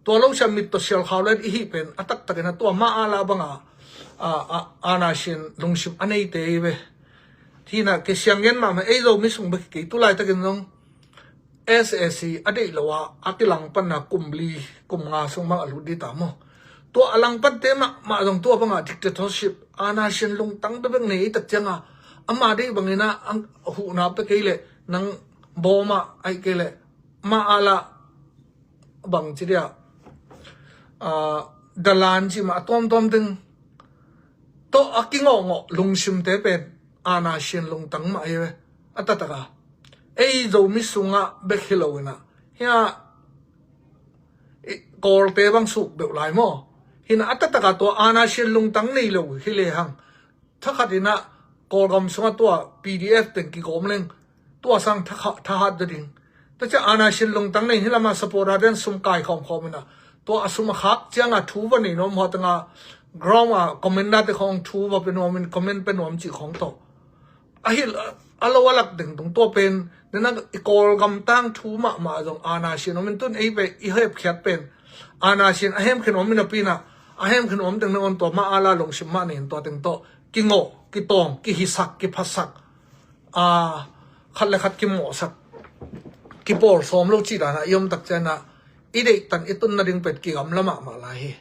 to lo samit to sel khawlet I hi pen atak takena to ma ala banga anashin lungship anei te ibe thina ke siangen ma ai zo mi sung ba ke tu lai takin nong SSC adei lawa akilang pan na kumli kumnga sung ma alu di tamo to alang pan te ma dong to banga dictatorship anashin lung tang da bang nei tak changa ama dei bangina ang hu na pe kele nang boma ai kele ma ala bang chiria dalan chi ma tom ding to akingo lungsim te pen anashin lung tang ma ye atataka ei zo mi sunga bekhilowina hia kor te bang su be lai mo hina atataka to anashin lung tang nei lo hile hang thakhatina kolgam sunga tua PDF teng ki gomleng tua sang thahat ding ta cha ana shin long tang nei hilama sapora den sum kai khom khomina to asum khak changa thu ba ni nom hotanga groma komenda te khong thu ba pe nom in comment pe nom chi khong to ahil alawalak ding tung to pen nena kolgam tang thu ma jong ana shin nom tun ei be I hep khyat pen ana shin ahem khinom min pina ahem khinom teng non to ma ala long sim ma nin to teng to kingo ki tong ki hisak ki phasak khat le khat ki mo sak ki por som lo chi dana yom tak chana ide tan itun na ding pet ki gam lama ma la hi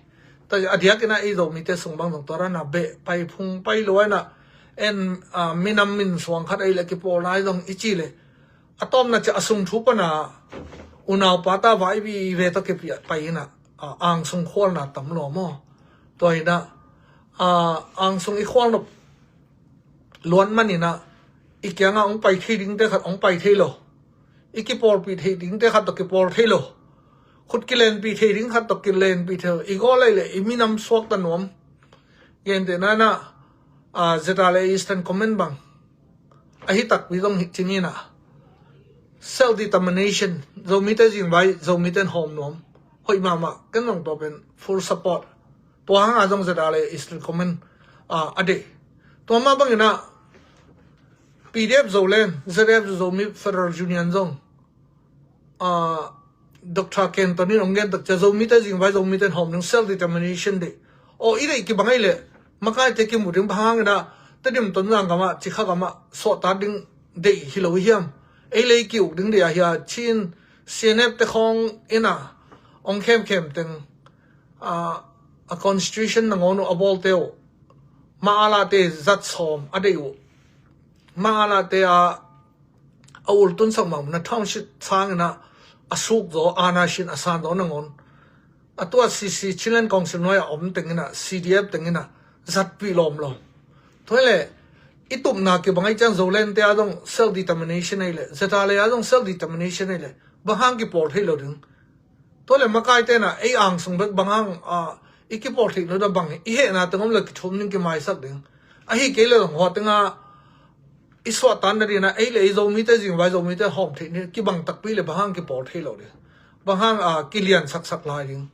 ta adia kina I do mi te sung bang dong tora na be pai phung pai loi na en minam min suang khat ai le ki por lai dong I chi le atom na cha asung thu pa na unaw pata vai bi ve to ke pai na ang sung khol na tam lo mo toy na ang sung I khol no luan manina ikyanga ong pai thi ding te khat ong pai thei lo ikipor pi thei ding te khat to ki por thei lo khut ki len pi thei ding khat to ki len pi thei I go lai le iminam swak ta nom yen de na zeta le eastern comment bang ahi tak wi dong chini na self determination zo mi te jing bai zo mi ten hom nom hoi mama kan nong to ben full support to hang a jong zeta le eastern comment ade to ma bang na PDF zolen ZF zomi federal union zong Dr. Ken Tony ongen tak zomi ta jing vai zomi ten hom nang self determination de o ire ki bangai le makai te ki murim bhang na tadim ton jang kama chikha kama so ta ding de hilo hiam ei le ki uk ding de ya chin CNF te khong ina ong khem teng a constitution nangon abol teo ma ala te zat som adeu mangala te awul tun sang mam na township sang na asuk zo ana shin asan do nangon atwa CC Chilean Council noya om tengina CDF tengina zat pi lom toile itum na ke bangai chang zolen te adong self determination ile zeta le adong self determination ile bahang ki port hilo ding tole makai te na ei ang sung bek bangang iki port hilo da bang I he na tengom le ki thum ning ki mai sak ding a hi ke le ho tenga iswa tan na rina ei le zo mi te jing vai zo mi te hom the ni ki bang tak pi le bahang ki por thei lo de bahang kilian sak lai ding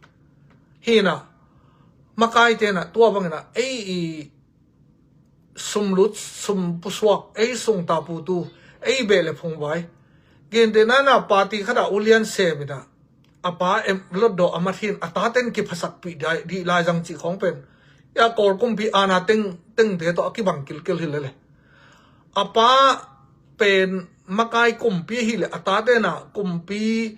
hi na makai te na tua bang na ei sum lut sum puswak ei sung ta pu tu ei be le phung vai gen de na party khada ulian se mi da apa em lot do amathin ataten ki phasak pi dai di lai jang chi khong pen ya kor kum pi ana teng de to ki bang kil hi le apa pen makai kumpi hile atate na kumpi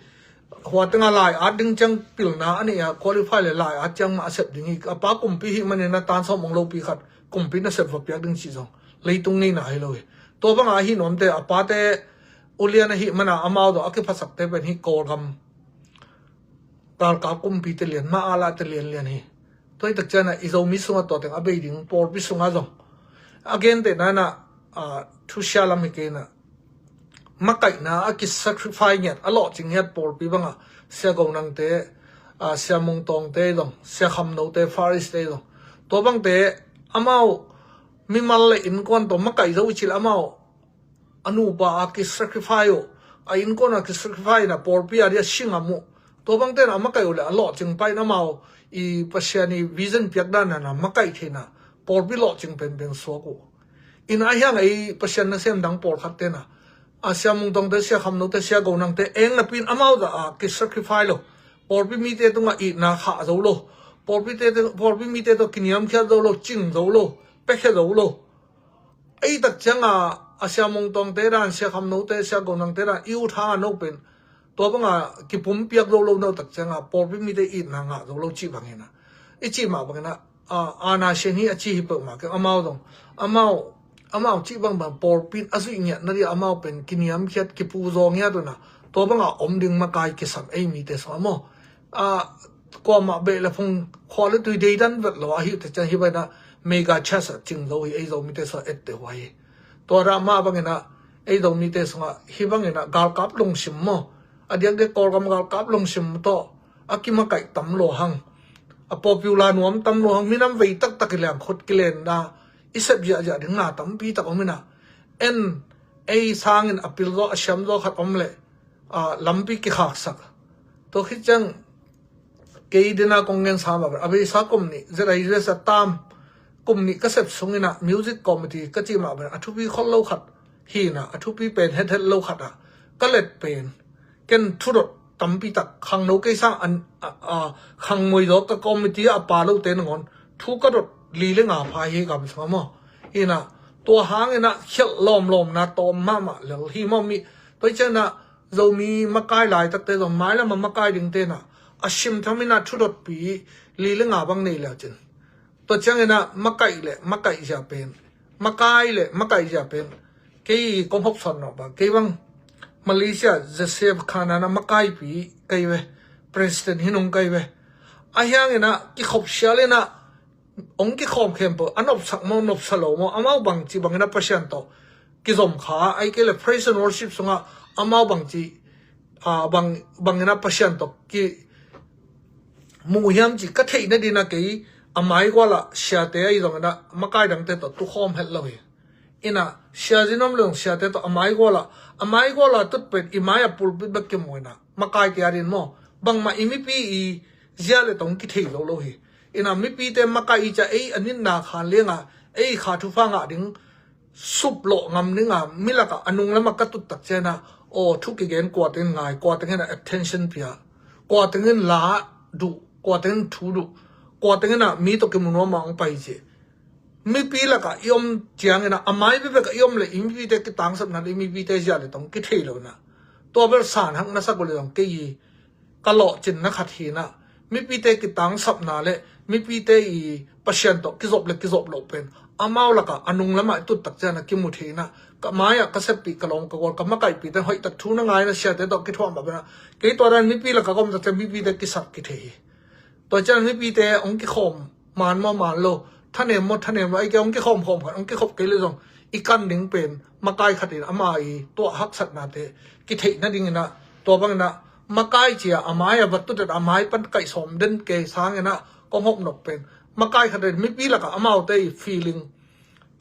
huatanga lai ading chang pilna ani ya qualify le lai achang ma accept dingi apa kumpi hi mane na tan so monglo pi khat kumpi na set vapyak ding chi jong leitung nei na hilo to banga hi nom te apa te ulian hi mana amao do aki phasak te ben hi kolgam tar ka kumpi te lian ma ala te lian hi toy tak chana izo mi sunga to teng abe ding por pi sunga jong again te na thu shalam ke na makai na aki sacrifice nyat alo ching het por pi banga sia go nang te sia mung tong te dong sia kham no te faris te dong to bang te amao mi mal le in kon to makai zo chil amao anu ba aki sacrifice a in kon aki sacrifice na por pi aria singamu to bang te na makai ole alo ching pai na mau I pasiani vision piak dan na makai thina por pi lo ching pen so ko in a hyang ai pasyan na sem dang por khat te na asya mung dong te sia kham no te sia go nang te eng na pin amao da ki sacrifice lo por pi mi te tunga I na kha zo lo por pi mi te to kiniam khya zo lo ching zo lo pe khe zo lo ai tak changa asya mung dong te ran sia kham no te sia go nang te ra iu tha no pen to banga ki pum piak zo lo no tak changa por pi mi te I na nga zo lo chi bangena I chi ma bangena ana shen hi achi hi pe ma ke amao chi bang por pin asu nya na ri amao pen kiniam khet ki pu zo nya do na to banga om ding ma kai ki sam ei mi te so mo ko ma be la phung khol tu dei dan vet lo hi te cha hi ba na mega chas ching zo hi ei zo mi te so et te wai to ra ma bang na ei zo mi te so hi bang na gal kap long sim mo adiak de kor gam gal kap long sim to akima kai tam lo hang a popular nuam tam lo hang minam vei tak tak liang khot kilen na isep ja ding na tampi tak omina en ei sangin apil zo asham zo khat omle lampi ki khak sak to khit chang ke dina kongen sama abe sa komni zera ire sa tam kumni kasep sungina music committee kachi ma ba athupi khol lo khat hi na athupi pen het lo khata kalet pen ken thurot tampi tak khang no ke sa an khang moi do ka committee a pa lo te ngon thu ka dot li le nga pha hi ka sa mo ina to hang ina khel lom na to ma le hi mo mi toi chana zo mi makai lai tak te zo mai la ma makai ding te na ashim thamina thurot pi li le nga bang nei la chen to chang ina makai ja pen makai ja pen ke kom hop son no ba ke bang Malaysia Joseph Khana na makai pi kai we president hinong kai we ahyang ina ki khop shale na ong ki khom khem po anop sak mo nop salo mo amau bang chi bang na pasyan to ki zom kha ai ke le praise and worship sunga amau bang chi bang na pasyan to ki mu hiam chi ka thei na dina ke amai wala sha te ai dong na makai dang te to tu khom het lo hi ina sha jinom long sha te to amai wala tut pet imaya pul bit bak ke moina makai ke arin mo bang ma imi pi i zia le tong ki thei lo hi ina mi pi te makai cha ei anin na khan lenga ei kha thu fa nga ding sup lo ngam ninga milaka anung lama ka tut tak chena o thu ki gen kwa ten ngai kwa ten attention pia kwa ten la du kwa ten thu du kwa ten na mi to ke muno ma ang pai che mi pi la ka yom chiang na amai bi ka yom le im pi te ki tang sap na mi pi te ja le tong ki thei lo na to ber san hang na sa ko le tong ke yi ka lo chin na khat hi na mi pi te ki tang sap na le mi pi te i pasien to ki zop lo pen amau la ka anung lama tu tak chana ki mu thi na ka maya ka se pi ka long ka gol ka ma kai pi te hoi tak thu na ngai na sia te to ki thom ba na ke to ran mi pi la ka kom ta mi pi te ki sap ki thei to chan mi pi te ong ki khom man lo thane mo ai ke ong ki khom ong ki khop ke le jong i kan ding pen makai khatin amai to hak sat na te ki thei na ding na to bang na makai chia amaya battu te amai pan kai som den ke sang na ko hop nok pen makai khatin mi pi la ka amau te feeling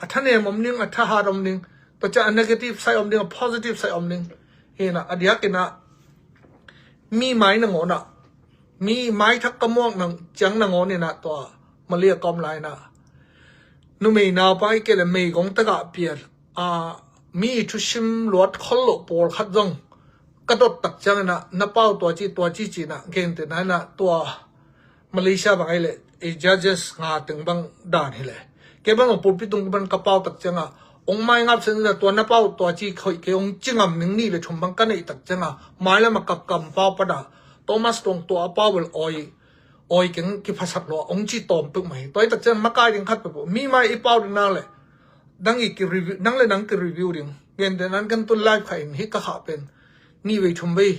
athane mom ning atha ha rom ning to cha negative side om ning positive side om ning hena adia ke na mi mai na ngona mi mai thak kamok nang chang na ngone na to malia kom lai na nu me na pai ke le me gong ta ga pier mi thu sim lot khol lo por khat jong ka dot tak chang na pau to chi na gen te na to Malaysia bang ai le e judges nga teng bang dan hi le ke bang pul pi tung ban ka pau tak changa ong mai ngap sen na to na pau to chi khoi ke ong chingam ning ni le thum bang ka nei tak changa mai la ma ka kam pau pa da Thomas tong to pau wel oi keng ki phasat lo ong chi tom puk mai toy tak chen makai ding khat pe mi mai I pau na le dang I ki review nang le nang ki review ding gen de nan kan tu live khain hi ka kha pen ni wei thum bei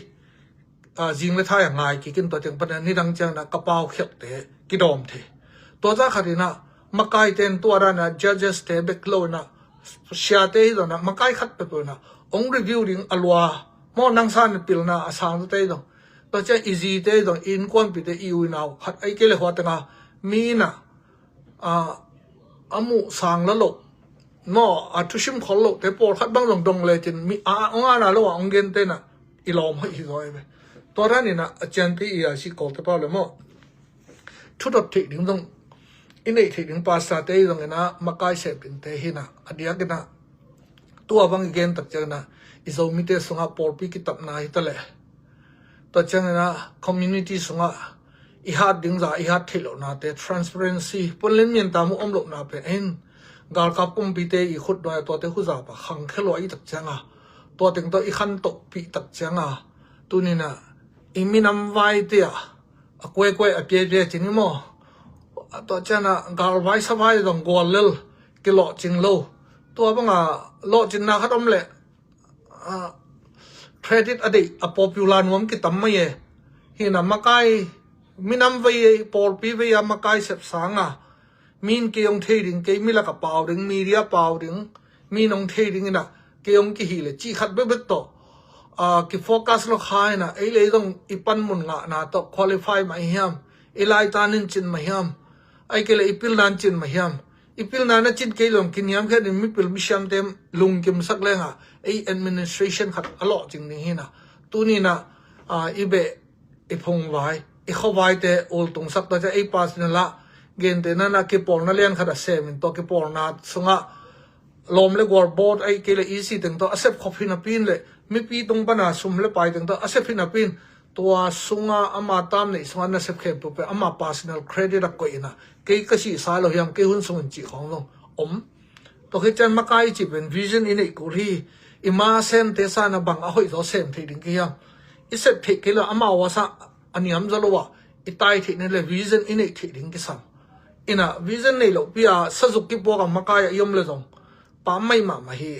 jing le thai ngai ki kin to chang pan ni dang chang na ka pau khek te ki dom the to za kharina makai ten to ara na judges te bek lo na sha te do na makai khat pe na ong review ding alwa mo nang san pil na asang te do to cha easy te do in kon pi te iu now khat ai ke le ho ta nga mi na amu sang la lo no athushim khol lo te por khat bang dong le chin mi ong ana lo ong gen te na ilom hi roi be to ra ni na chan pi ya si ko te pa le mo thu dot thi ding dong inei thi ding pa sa te dong na makai se pin te hi na adia ke na tu abang gen tak chang na izo mi te sunga por pi ki tap na hi ta le to chang na community sunga I hat ding za I hat thilo na te transparency polin min ta mu om lo na pe en gal ka pum pi te I khut do to te khu za pa khang khelo I tak changa to ting to I khan to pi tak changa tu ni na I minam vai te a kwe a pye chin mo to chana gal vai sa vai dong gol lel ki lo ching lo to ba nga lo chin na khatom le credit ade a popular nom ki tam mai hina makai minam vai por pi vai makai sep sanga min ke ong thading ke mila ka pau ding media pau ding min ong thading na ke ong ki hi le chi khat be to ki focus lo khai na ei le dong ipan mun nga na to qualify mai hiam ilai tanin chin mai hiam ai ke le ipil dan chin mai hiam ipil na na chin ke long kin yam khe ni mi pil mi sham tem lung kim sak lenga ei administration khat alo ching ni hina tu ni na ibe ipong vai I khawai te ol tung sak ta ei pas na la gen te na ki por na lian khada sem in to ki por na sunga lom le gor board ai ke le easy teng to asep khofi na pin le mi pi tung bana sum le pai teng to asep na pin tua sunga ama tam nei sunga na sep khem pu pe ama personal credit a ko ina ke ka si sa lo yam ke hun sung chi khong lo to he chan makai chi ben vision in ei ko hi ima sem te sa na bang a hoi zo sem thei ding ke yam isep thei ke lo ama wa sa aniam zalowa itai thei ne le vision in ei thei ding ke sam ina vision nei lo pia sajuk ki po ka makai yom le zong pa mai ma ma hi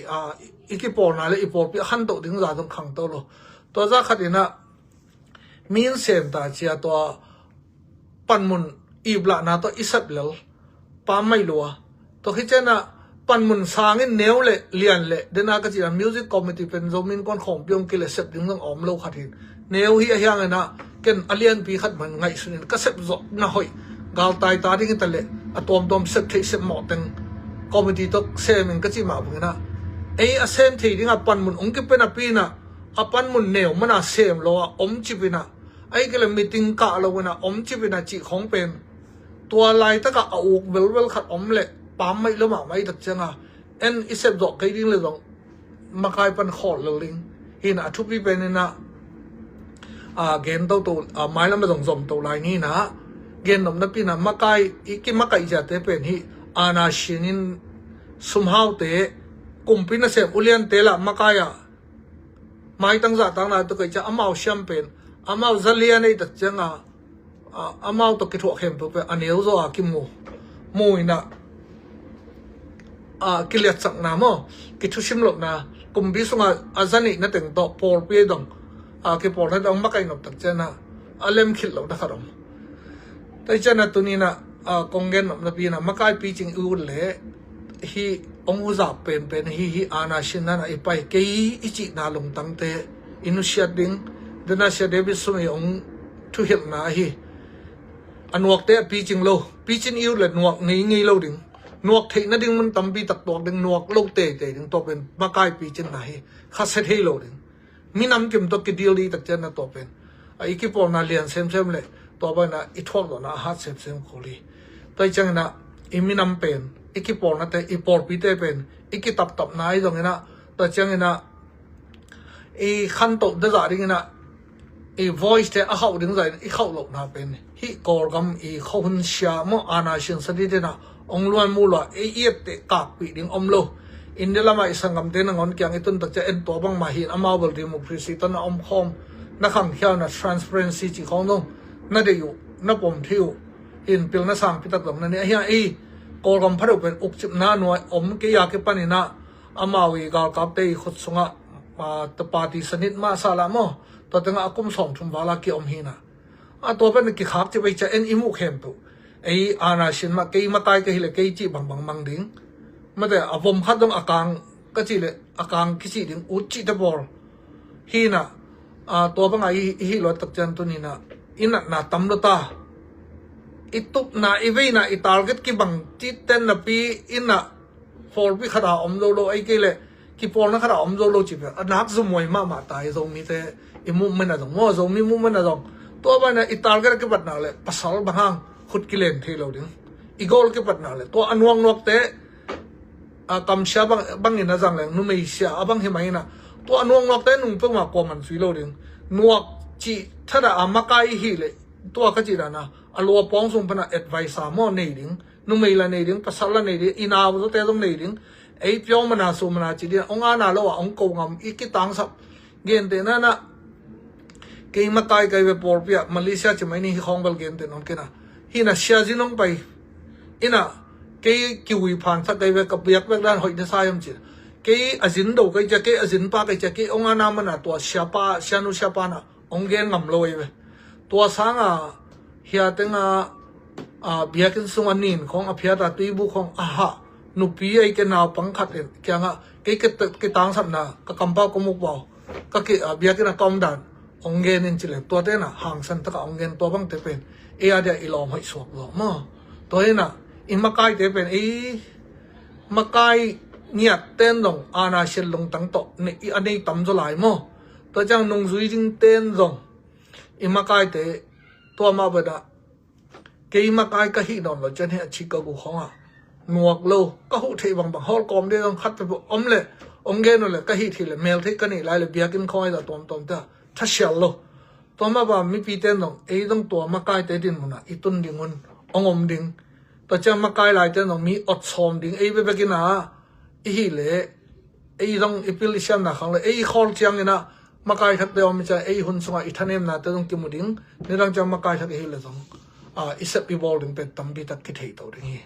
iki por na le I por pi han to ding za dong khang to lo to za khatina min sem ta chia to panmun ibla na to isap lel pa mai lo to hi chena panmun sangin neu le lian le dena ka chi music committee pen zomin kon khom pyong ki le sep ding dong om lo khatin neu hi a hyang na ken alian pi khat man ngai sunin ka sep zo na hoi gal tai ta ding ta le atom tom sep thei sep mo teng committee to sem in ka chi ma bungena ei a sem thei ding a panmun ong ki pen a pi na a panmun neu mana sem lo om chi pina ai ke le meeting ka lo na om chi pina chi khong pen tua lai ta ka uk bel khat om le pam mai lo ma mai tak changa en isep do kai ding le dong makai pan khol lo ling hin a thu pi pen na gen to mai lam dong zom to lai ni na gen nom na pi na makai iki makai ja te pen hi ana shinin sumhau te kumpina se ulian te la makaya mai tang za tang na to kai cha amau sham pen amau zalia nei tak changa amau to ki tho khem pu pe aneu zo a ki mu ina kiliat sak na mo ki thu sim lok na kumbi sunga azani na teng to por pe dong ki por na dong makai nop tak chana alem khil lo da kharom tai chana tunina kongen nop na pi na makai pi ching u le hi ong uza pen hi ana shin na ipai ke ichi na lung tang te inusia ding dena sia debi sumi ong thu hil na hi anuak te pi ching lo pi chin yu le nuak nei ngei lo ding nuak thei na ding mun tam bi tak tok ding nuak lo te ding to pen makai pi chin na hi kha se thei lo ding minam kim to ki deal di tak chen na to pen ai ki por na lian sem le to ba na I thok do na ha sem kholi tai chang na iminam pen iki por na te I por pi te pen iki tap na I dong na to chang na I khan to da za ring na I voice te a hau ding zai I khau lo na pen hi kor gam I khon sha mo ana shin sa di de na ong luan mu lo yet te ka pi ding om lo in de lama isangam te na ngon kyang itun tak cha en to bang ma hin amawal democracy tan om khom na khang khia na transparency chi khong dong na de yu na pom thiu in pil na sang pi tak dong na ne hi ai kor gam pharo pen uk chip na no om ke ya ke panina amawi gal kap te khut sunga ta party sanit ma sala mo to tanga akum som thum wala ki om hina to pen ki khak che bai cha en imu khem tu ei ana shin ma ke ma tai ke hile ke chi bang mang ding ma de avom khat dong akang ka chi le akang ki chi ding u chi ta bor hina to bang ai hi lo tak chan tu ni na ina na tam lo ta itup na ive na I target ki bang chi ten na pi ina for bi khada om lo ai ke le ki por na khada om lo chi pe anak zu moi ma tai zo mi te imu men na dong mo zo mi mu men na dong to ba na I target ki bat na le pasal bahang khut ki len thei lo ding I gol ki bat na le to anwang nok te kam sha bang ina jang le nu mei sia abang he mai na to anwang nok te nung pe ma ko man sui lo ding nuak chi thada amakai hi le to ka chi na alo pong sung pana advice mo nei ding nu mei la nei ding pasal la nei ding ina bu te dong nei ding ei pyong mana su mana chi dia ong ana lo ong ko ngam iki tang sap gen te na ke makai kai we por pia Malaysia chi mai ni hong bal gen te non ke na hi na sia jinong pai ina ke ki wi phan sa kai we ka piak we dan hoi na sa yam chi ke azin do kai ja ke azin pa kai ja ke ong ana mana to sia pa na ong gen ngam lo we to sanga hia tenga biakin sunga nin khong aphia ta tuibu khong aha nupi ai ke naw pang khat kya nga ke tang sam na ka kamba ko muk baw ka ke biakin a tom dan ongen in chile to te na hang san ta ka ongen to bang te pen e a dia ilom hoi suak lo ma to ina อิมากายเตเป็นมากายเนี่ยเต้นลงอาณาเชลลงตั้งโตนี่อันนี้ตั้มจะหลายมั้งตัวจังนงซุยจิงเต้นลงอิมากายเตตัวมาเบดะเกี่ยมากายก็ฮิดอนเราจะเนี่ยชิคกูของอ่ะหนวกโลก็หูที่บางฮอลกอมได้ต้องคัดไปอมเลยองเกนเลยก็ฮิที่เลยเมลที่กันนี่ไล่เลยเบียกินคอยแต่ตัวเจ้าทัชเชลโลตัวมาบ่ามีปีเต้นลงต้องตัวมากายเตดินมันอ่ะอีตุนดิ่งมันองอมดิ่งตัวจะมากายไล่เต้นลงมีอดซอมดิ่งไปไปกินอ่ะอีเลยต้องอีพิลิชันนะครั้งเลยฮอลเชียงนี่นะมากายทักเดียวมันจะหุ่นสงฆ์อีท่านเอ็มนะแต่ต้องกินมุดิ่งนี่ต้องจะมากายทักเลยต้องอิสระอีวอลดิ่งเป็นตั้มบีตักคิดเหตุตัวนี้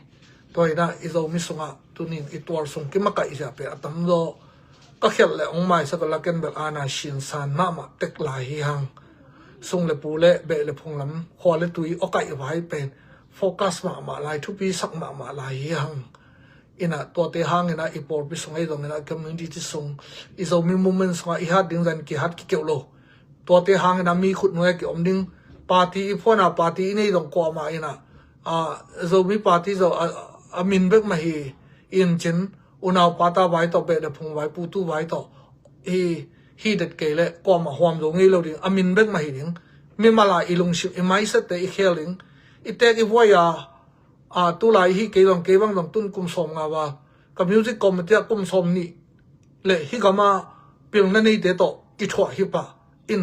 ตัวนี้อีเรามิสงะตัวนี้อีตัวสงกิมากายจะเป็นตั้มโลก็เขียนเลยองค์ไม่สักละกันแบบอาณาชินสานมาเต็กลายหังสงเลปูเล่เบลพงลำหัวเลตุยโอกาสไว้เป็นโฟกัสมาลายทุปีสักมาลายหังอินะตัวเตหังอินะอีปอร์พิสงไอตรงอินะคอมมูนิตี้สงอีเรามีมุมมันสงอีฮัดดิ้งจันกีฮัดกิเกลโลตัวเตหังอินะมีขุดหน่วยกี่อมดิ้งปาร์ตี้พวกน่ะปาร์ตี้นี่ตรงกว่ามาอินะเรามีปาร์ตี้เรามินเบกมาฮีอินจินอุณาปาตาไว้ต่อเบลพงไว้ปูตูไว้ต่อฮีเด็ดเกลกว่ามาหอมตรงนี้เราดิ้งมินเบกมาฮีดิ้งมีมาลาอีลงชิอีไม่เสตอีเคลิงอีเตกอีวัยตุลาฮีเกลองเกบังตรงตุนกุมสมงาว่ากับมิวสิกคอมเมดี้กุมสมนี่เลยฮีก็มาเปลี่ยนนั่นนี่เดตกิถวฮิปะอิน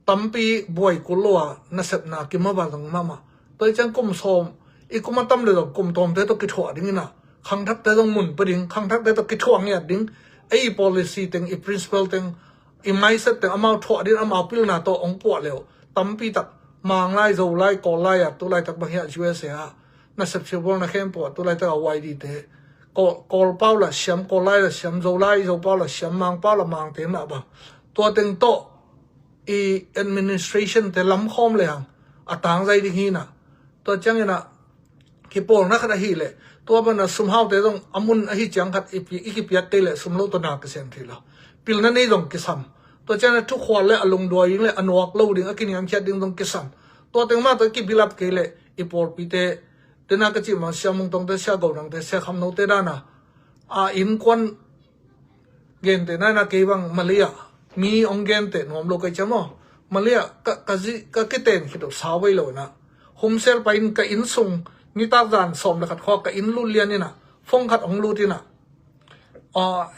ตั้มปีบวยกุลัวนัสนากิมาบาลตรงมาตัวจังกุมสมอีกุมาตั้มเลยตกุมตอมเดตกิถวดิ้งนะขังทักเดตมุนปดิ้งขังทักเดตกิถวเนี่ยดิ้งpolicy ตึงprinciple ตึงไม่เสตตึงเอาถวดิ้งเอาพิลนาตัวองค์ปวดเร็วตั้มปีตักมางไล่โจไล่กอไล่ตัวไล่ตักบางอย่างช่วยเสียน่าเสียเชื่อนะเข้มปวดตัวไล่ตักเอาไว้ดีเตะกอลเป้าละเสียมกอไล่ละเสียมโจไล่โจเป้าละเสียมมังเป้าละมังเต็มละบ้างตัวตึงโตadministration แต่ล้ำข้อมเลยอ่ะต่างใจดีฮีน่ะตัวจังเงี้ยนะที่ปวดนักขณะฮีเลยตัวมันสมหาวแต่ต้องอามุนฮีจังขัดอีกปียเตเลยสมโลตัวนักเสียงทีละพิลนั่นนี่ต้องกิสัมตัวจังนั้นทุกคนเลยอารมณ์ด้วยยิ่งเลยอนวักเล่าดิ่งกินยามเช็ดดิ่งต้องกิสัมตัวตึงมาตัวกิบิลับเกลอีปอร์ปีเตเดนักจิมันเสียมุงตรงเตเสียกาวนังเตเสียคำโนเตด้านะอินควันเกนเตนั่นนักเก็บังมาเลียมีองเกนเตนอมโลกัยจมอมาเลียก็คิดเต็นคิดว่าสาวไปเลยนะโฮมเซลไปอินก็อินส่งนี่ตาจานสมเลยขัดข้อก็อินลุเลียนี่นะฟงขัดองลูที่นะ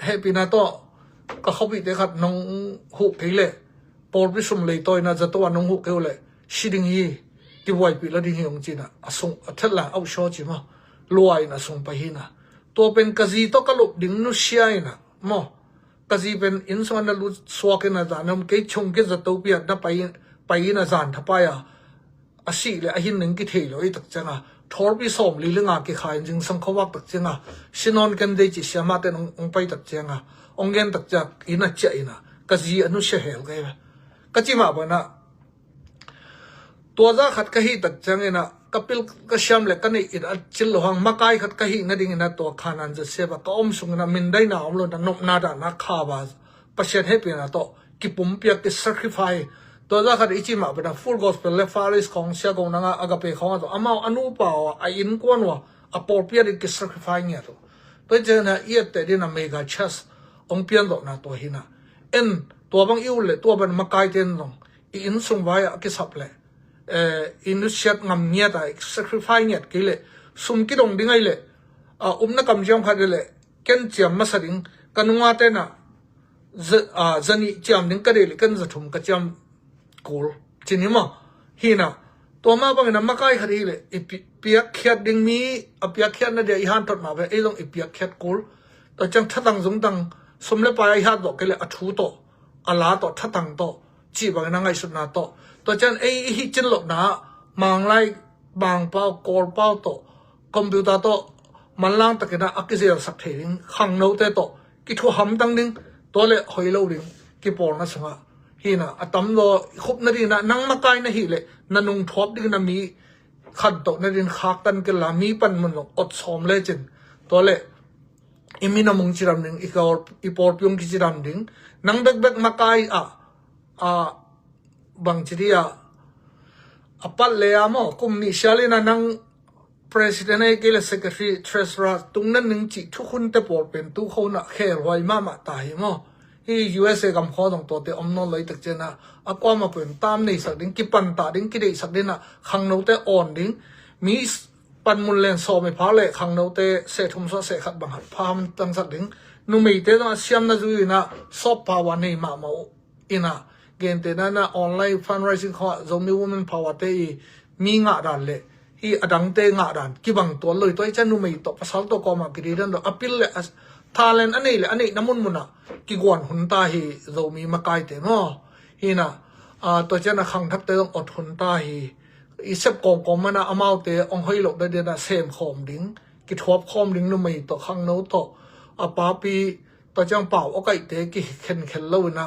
เฮปีนาโตก็เขาไปเตะขัดน้องหุกเกลปอร์พิสมเลยตัวน่าจะตัวน้องหุกเกลเลยชิดิงฮีที่วัยปีละดิ่งฮีองจีน่ะส่งทัดหลังเอาชอจิมาลอยน่ะส่งไปฮีน่ะตัวเป็นกะจีโตกะลุบดิ่งนุเชียน่ะมอกะจีเป็นอินสวนน่ะลุสวากันน่ะจานมเกยชงเกจะตัวเปียน่ะไปน่ะจานทับไปอาศิเลยหินหนึ่งกิเทลอยตักจังทอร์บิสอมลิลงากิขายจริงสังขวักตักจังชินอนกันได้จิเสียมาแต่องไปตักจังองเงินตักจักอินะเจอินะกะจีอนุเชียเฮลกันกะจีมาบ่นะตัวจ้าขัดกะฮีตักจังนะกับพิลกะชามเล็กกันนี่อินจิลโลหังมาไกขัดกะฮีนั่นดิ่งนะตัวขานันจะเสียบก็อมสุงนะมินได้นะอมโลนะนกนาดานะข้าวบาสปัจเจกให้เป็นนะโตกิปุ่มเปียกกิ sacrifice ตัวจ้าขัดอิจิมาเป็นนะ full gospel และ faris ของเสียกงนะอากาเปของตัวอามาอนุปาวะอินกวนวะอปอร์เปียกกิ sacrifice เนี่ยตัวเจนะเอียดแต่ดินะ mega chess องเปียนตัวนะตัวหินะตัวบางอิวเลยตัวเป็นมาไกเต็นลงอินส่งไว้กิสับเลยอินดุเชียงำเนียดsacrifice เนี่ยกี่เลยสุ่มกิดงดิ้งไงเลยนักกำจังขัดเลยเกันเจียมมาสดิ้งกันงว่าเต้นจะนี่เจียมดิ้งกันเลยกันจะทุ่มกันเจียมกูจริงมั้งฮีนะตัวมาบางนะมาไกขัดเลยเปียกเขียดดิ้งมีเปียกเขียดนั่นเดียวอีฮันตัดมาไปต้องเปียกเขียดกูแต่จังทัดตังสงตังสมเลปายฮัดดอกกันเลยทูโตอาลาโตทัดตังโตจีบางนั่งไงสุดนาโตตัวจันฮิจินหลบนะมังไลบางเป้ากอลเป้าโตคอมพิวเตอร์โตมันล่างตะกี้นะอักเสบสักเทลิงขังโนเตโตกิทัวหำตังดิงตัวเล่หอยเล่าดิงกิปอลนะสงะฮีนะอัตมโลคุบนั่นดินะนั่งมาไกลนะฮีเล่นันุงทบดิงนะมีขัดโตนั่นดินขักกันกันละมีปันมันหลงอดสอมเลจินตัวเล่อิมินามุงจิรัมดิงอีปอลพิงกิจิรัมดิงนั่งเบกมาไกลบางทีอปัลเลยอะมั้งคุมนิชาลีนะนั่ง president เกล secretary treasurer ตรงนั้นหนึ่งจิทุกคนแต่ปอดเป็นตู้เขาหนักแค่รวยมาตายมั้งที่ USA กำข้อตรงตัวเตอมนนเลยตักเจนะอากว่ามาเป็นตามในสักดิ้งกิปันตาดิ้งกิได้สักดิ้งนะขังโนเตอ่อนดิ้งมีปันมุลเลนโซไม่พาเลยขังโนเตเสถุมโซเสขัดบังหัดพามตั้งสักดิ้งนุ่มเตนะเสียมนะจุยนะซอปภาวะในมาอินะเกณฑ์เตนะออนไลน์ fundraising เขาจะมี women power เตมีงาดันเลยที่อดังเตงาดันกิบังตัวเลยตัวจะนุ่มตัวภาษาตัวก็มากรีดันตัวอภิลเลยtalent อันนี้น้ำมันมุนอ่ะกิกวนหุ่นตาฮีเรามีมาไกลเตะเนาะฮีน่ะตัวเจ้าหน้าขังทับเตะต้องอดหุ่นตาฮีอีเซปกองมันนะอามาเตะองให้หลบได้เดนะเซมคอมดิ้งกิทวบคอมดิ้งนุ่มตัวขังโน้ตตัวป้าปีตัวเจ้าเป่าโอเคเตะกิเข็นเลยนะ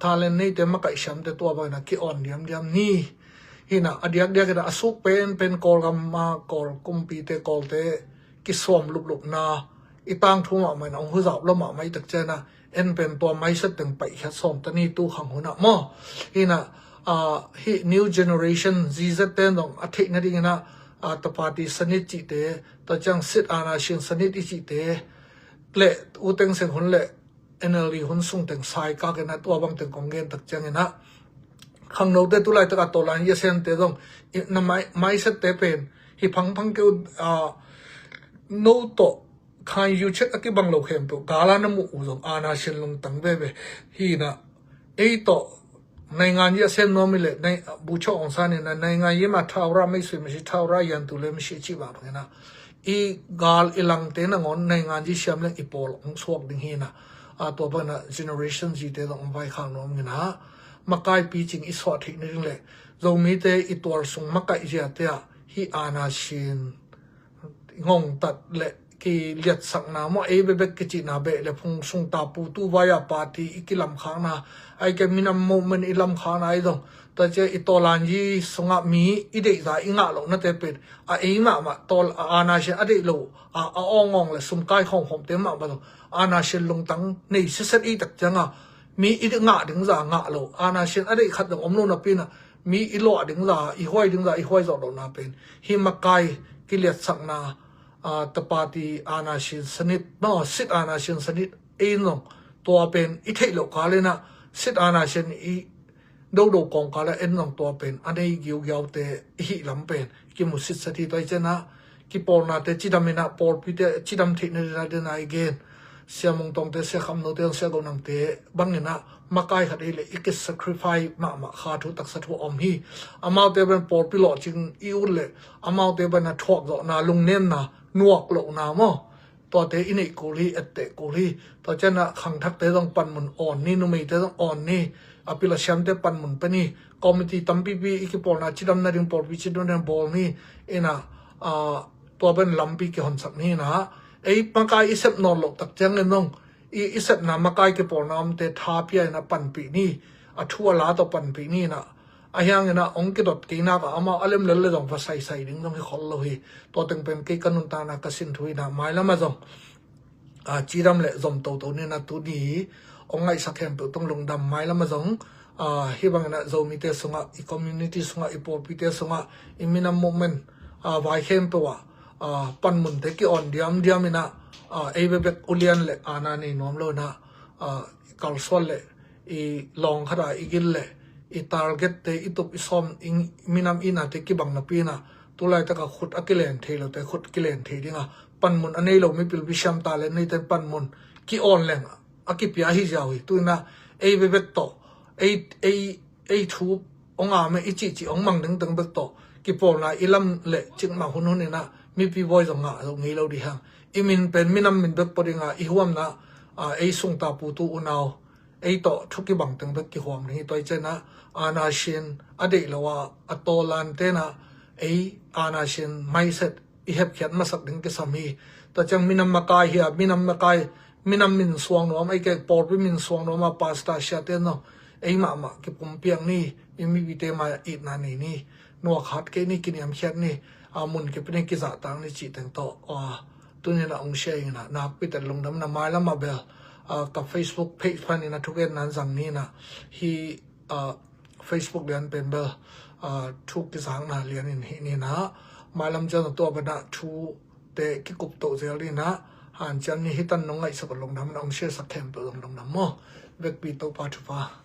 talent นี่เตะมาไกลช้ำเตะตัวไปนะกิอ่อนเดียมนี่ฮีน่ะเดียกกันสุกเป็นกอลกัมมากอลกุมปีเตะกอลเตะกิสวมลุบนะอีตั้งทุ่มมันองค์จับแล้วมาไม่ตักเจนะเอ็นเป็นตัวไม่สัดตึงไปแค่ส่งตอนนี้ตู้ขังหัวหน้ามั่ฮีน่ะฮี new generation ซีซัดเต้นตรงอาทิตย์นั้นเองนะตัวปาร์ตี้สนิทจิตเตะตัวจังสิทธิ์อาณาชินสนิทจิตเตะเละอุตังเสียงคนเละเอเนอร์ลีคนส่งตึงสายก้ากันนะตัวบางตึงของเงินตักเจงนะขังโน้ตเตตุไลตะกัดตัวลานยี่เซนเตะตรงนั่นไม่สัดเตะเป็นฮีพังเกี่ยวโน้ตใครยูเช็คอักบังโลเข้มตัวกาลาน้ำมูอุดมอาณาชินลงตั้งเบ้ฮีนะไอต่อในงานยี่เซนโนมิเลในบูชาองศาเนี่ยนะในงานยี่มาท้าวราไม่สวยไม่ใช่ท้าวรายันตุเลไม่ใช่ชีบาร์นะอีกาลอีหลังเตนะงอนในงานยี่เชื่อมเรื่องอีพอลองสวกดิ้งฮีนะตัวเป็นนะ generation จีเตต้องไปข้างโน้มกันนะมาไกลปีจริงอีสวัสดิ์นี่เลยเรามีแต่อีตัวส่งมาไกลเจียเตะฮีอาณาชินงงตัดเละที่เลียดสักน้ำว่าเบบกิจินาเบะเลยพงส่งตาปูตูวายาปาร์ตี้อีกิลำค้างนะไอ้แกมีน้ำโมเมนต์อีลำค้างนะไอ้ตรงแต่เจออีตัวลานยี่สงะมีอีเด็กสายอีงะหลงนั่นเตเป็นไอ้มาตัวอาณาเชนอดีตโลอ่องเลยสมกายของผมเต็มมาตรงอาณาเชนลงตั้งในเซตอีตักจังมีอีเด็กงะถึงจะงะโลอาณาเชนอดีตขัดถึงอมโนนับปีน่ะมีอีโลถึงจะอีห้อยถึงจะอีห้อยจอดนับเป็นฮิมากายกิเลสสักนาตปาตีอาณาชินสนิทน้อสิทธิอาณาชินสนิทเองน้องตัวเป็นอิเทโลกาเลยนะสิทธิอาณาชินอีดูกองกาลเอ็นน้องตัวเป็นอันนี้เกี่ยวเตะอีลำเป็นกิมุสิทธิสถิตไว้เจนะกิปอลนาเตจิดามินะปอลพิเตจิดามทินเรนาเดนายเกนเสียมงตองเตเสียคำโนเตเสียกนังเตบังเงินะมาไกลขัดเอเลอีกสักคริฟายมาขาทุตักสัตว์อมฮีอามาเตเป็นปอลพิโลจิงอิวเลอามาเตเป็นนัทวกดอกนาลุงเน้นนะนวกหลงน้ำมั้งตัวเตอินิกุลีเตกุลีตัวเจ้าหน้าขังทักเตต้องปันมุนอ่อนนี่นุ่มเตต้องอ่อนนี่อภิลาเชมเตปันมุนเป็นนี่คอมมิตี้ตั้มปีอีกปอลนาจิดามนาดิงปอลวิจิดอนบอลนี่เอ็นะตัวเป็นลำปีกี่คนสักนี่นะไอ้มาไกอิเซปนอนหลกตักจังเงินน้องอิเซปนามาไกกี่ปอลน้ำเตทาพี่นะปันปีนี่ทั่วลาตัวปันปีนี่นะไอ้ยังเนะองค์กิดตีนักอามาอารมณ์เล่ต้องภาษาใส่ดิ้งต้องให้ขอเลยตัวตึงเป็นกี่กันุนตานักสินทุยนะไม่ละมาจงจีรำเละจมตัวนี่นะตัวนี้องค์ไอ้สักแห่งต้องลงดำไม่ละมาจงฮิบังนะจงมีเตสงะอีคอมมูนิตี้สงะอีพอลพิเตสงะอีมินาโมเมนต์วายเข้มตัวปันมุนเทกิอ่อนเดียมมินะไอ้เบบอุเลียนเละอานานี่น้อมโลนะกัลสวลเละอีลองขดาอีกินเละอีทาร์เก็ตเตอีตุบอีซอมอิงมินามอินาเตกิบังนับปีนะตัวไรตะกะขุดอักเลนเทโลเตขุดกิเลนเทดิงะปันมุนอันนี้เราไม่ปิลวิชามตาเลนนี่เตปันมุนกิออนเลงอากิปยาฮิจาวิตัวน่ะไอ้เบบโตไอ้ทูบองอาเมอิจิองมังดึงเบโตกิปอลนาอิลัมเละจิงมาหุนนี่นะมีปีบอยจังงะตรงนี้เราดีฮะอิมินเป็นมินามมินเบกปดิงะอีหัวมนะไอ้ส่งตาปูตูอุนาวไอ้ต่อทุกิบังตึงเบกกิหัวมนี่ตัวเจนะอาณาชินอดีตละว่าอัตโตลันเตนะไอ้อาณาชินไม่เสร็จอีเห็บเขียนมาสักดึงกิสามีแต่จังมินามมาไกเฮียมินามมาไกมินามมินสวงโนมไอ้แกปอร์วิมินสวงโนมาปาสตาเชียเตนโนไอ้มากิปุ่มเปียงนี่มีวิเตมาอีนานี่นัวขาดแค่นี่กินยำเขียนนี่มุนกิเป็นกิจต่างนี่จีแต่งต่อตัวนี้นะองเชยนะนับไปแต่ลงน้ำน้ำไม้แล้วมาเบลกับ Facebook page พันนี่นะทุกเรื่องนั้นสั่งนี่นะฮีFacebook เรียนเป็นเบลทุกกิจสังนะเรียนนี่นะ มาลำจันตัวบรรดาทูเตะกิกุบโตเซลีนะหันจันนี่ฮิตันน้องไงสักลงน้ำน้องเชื่อสักแคมป์ลงน้ำมอเวกปีโตปาทุฟ้า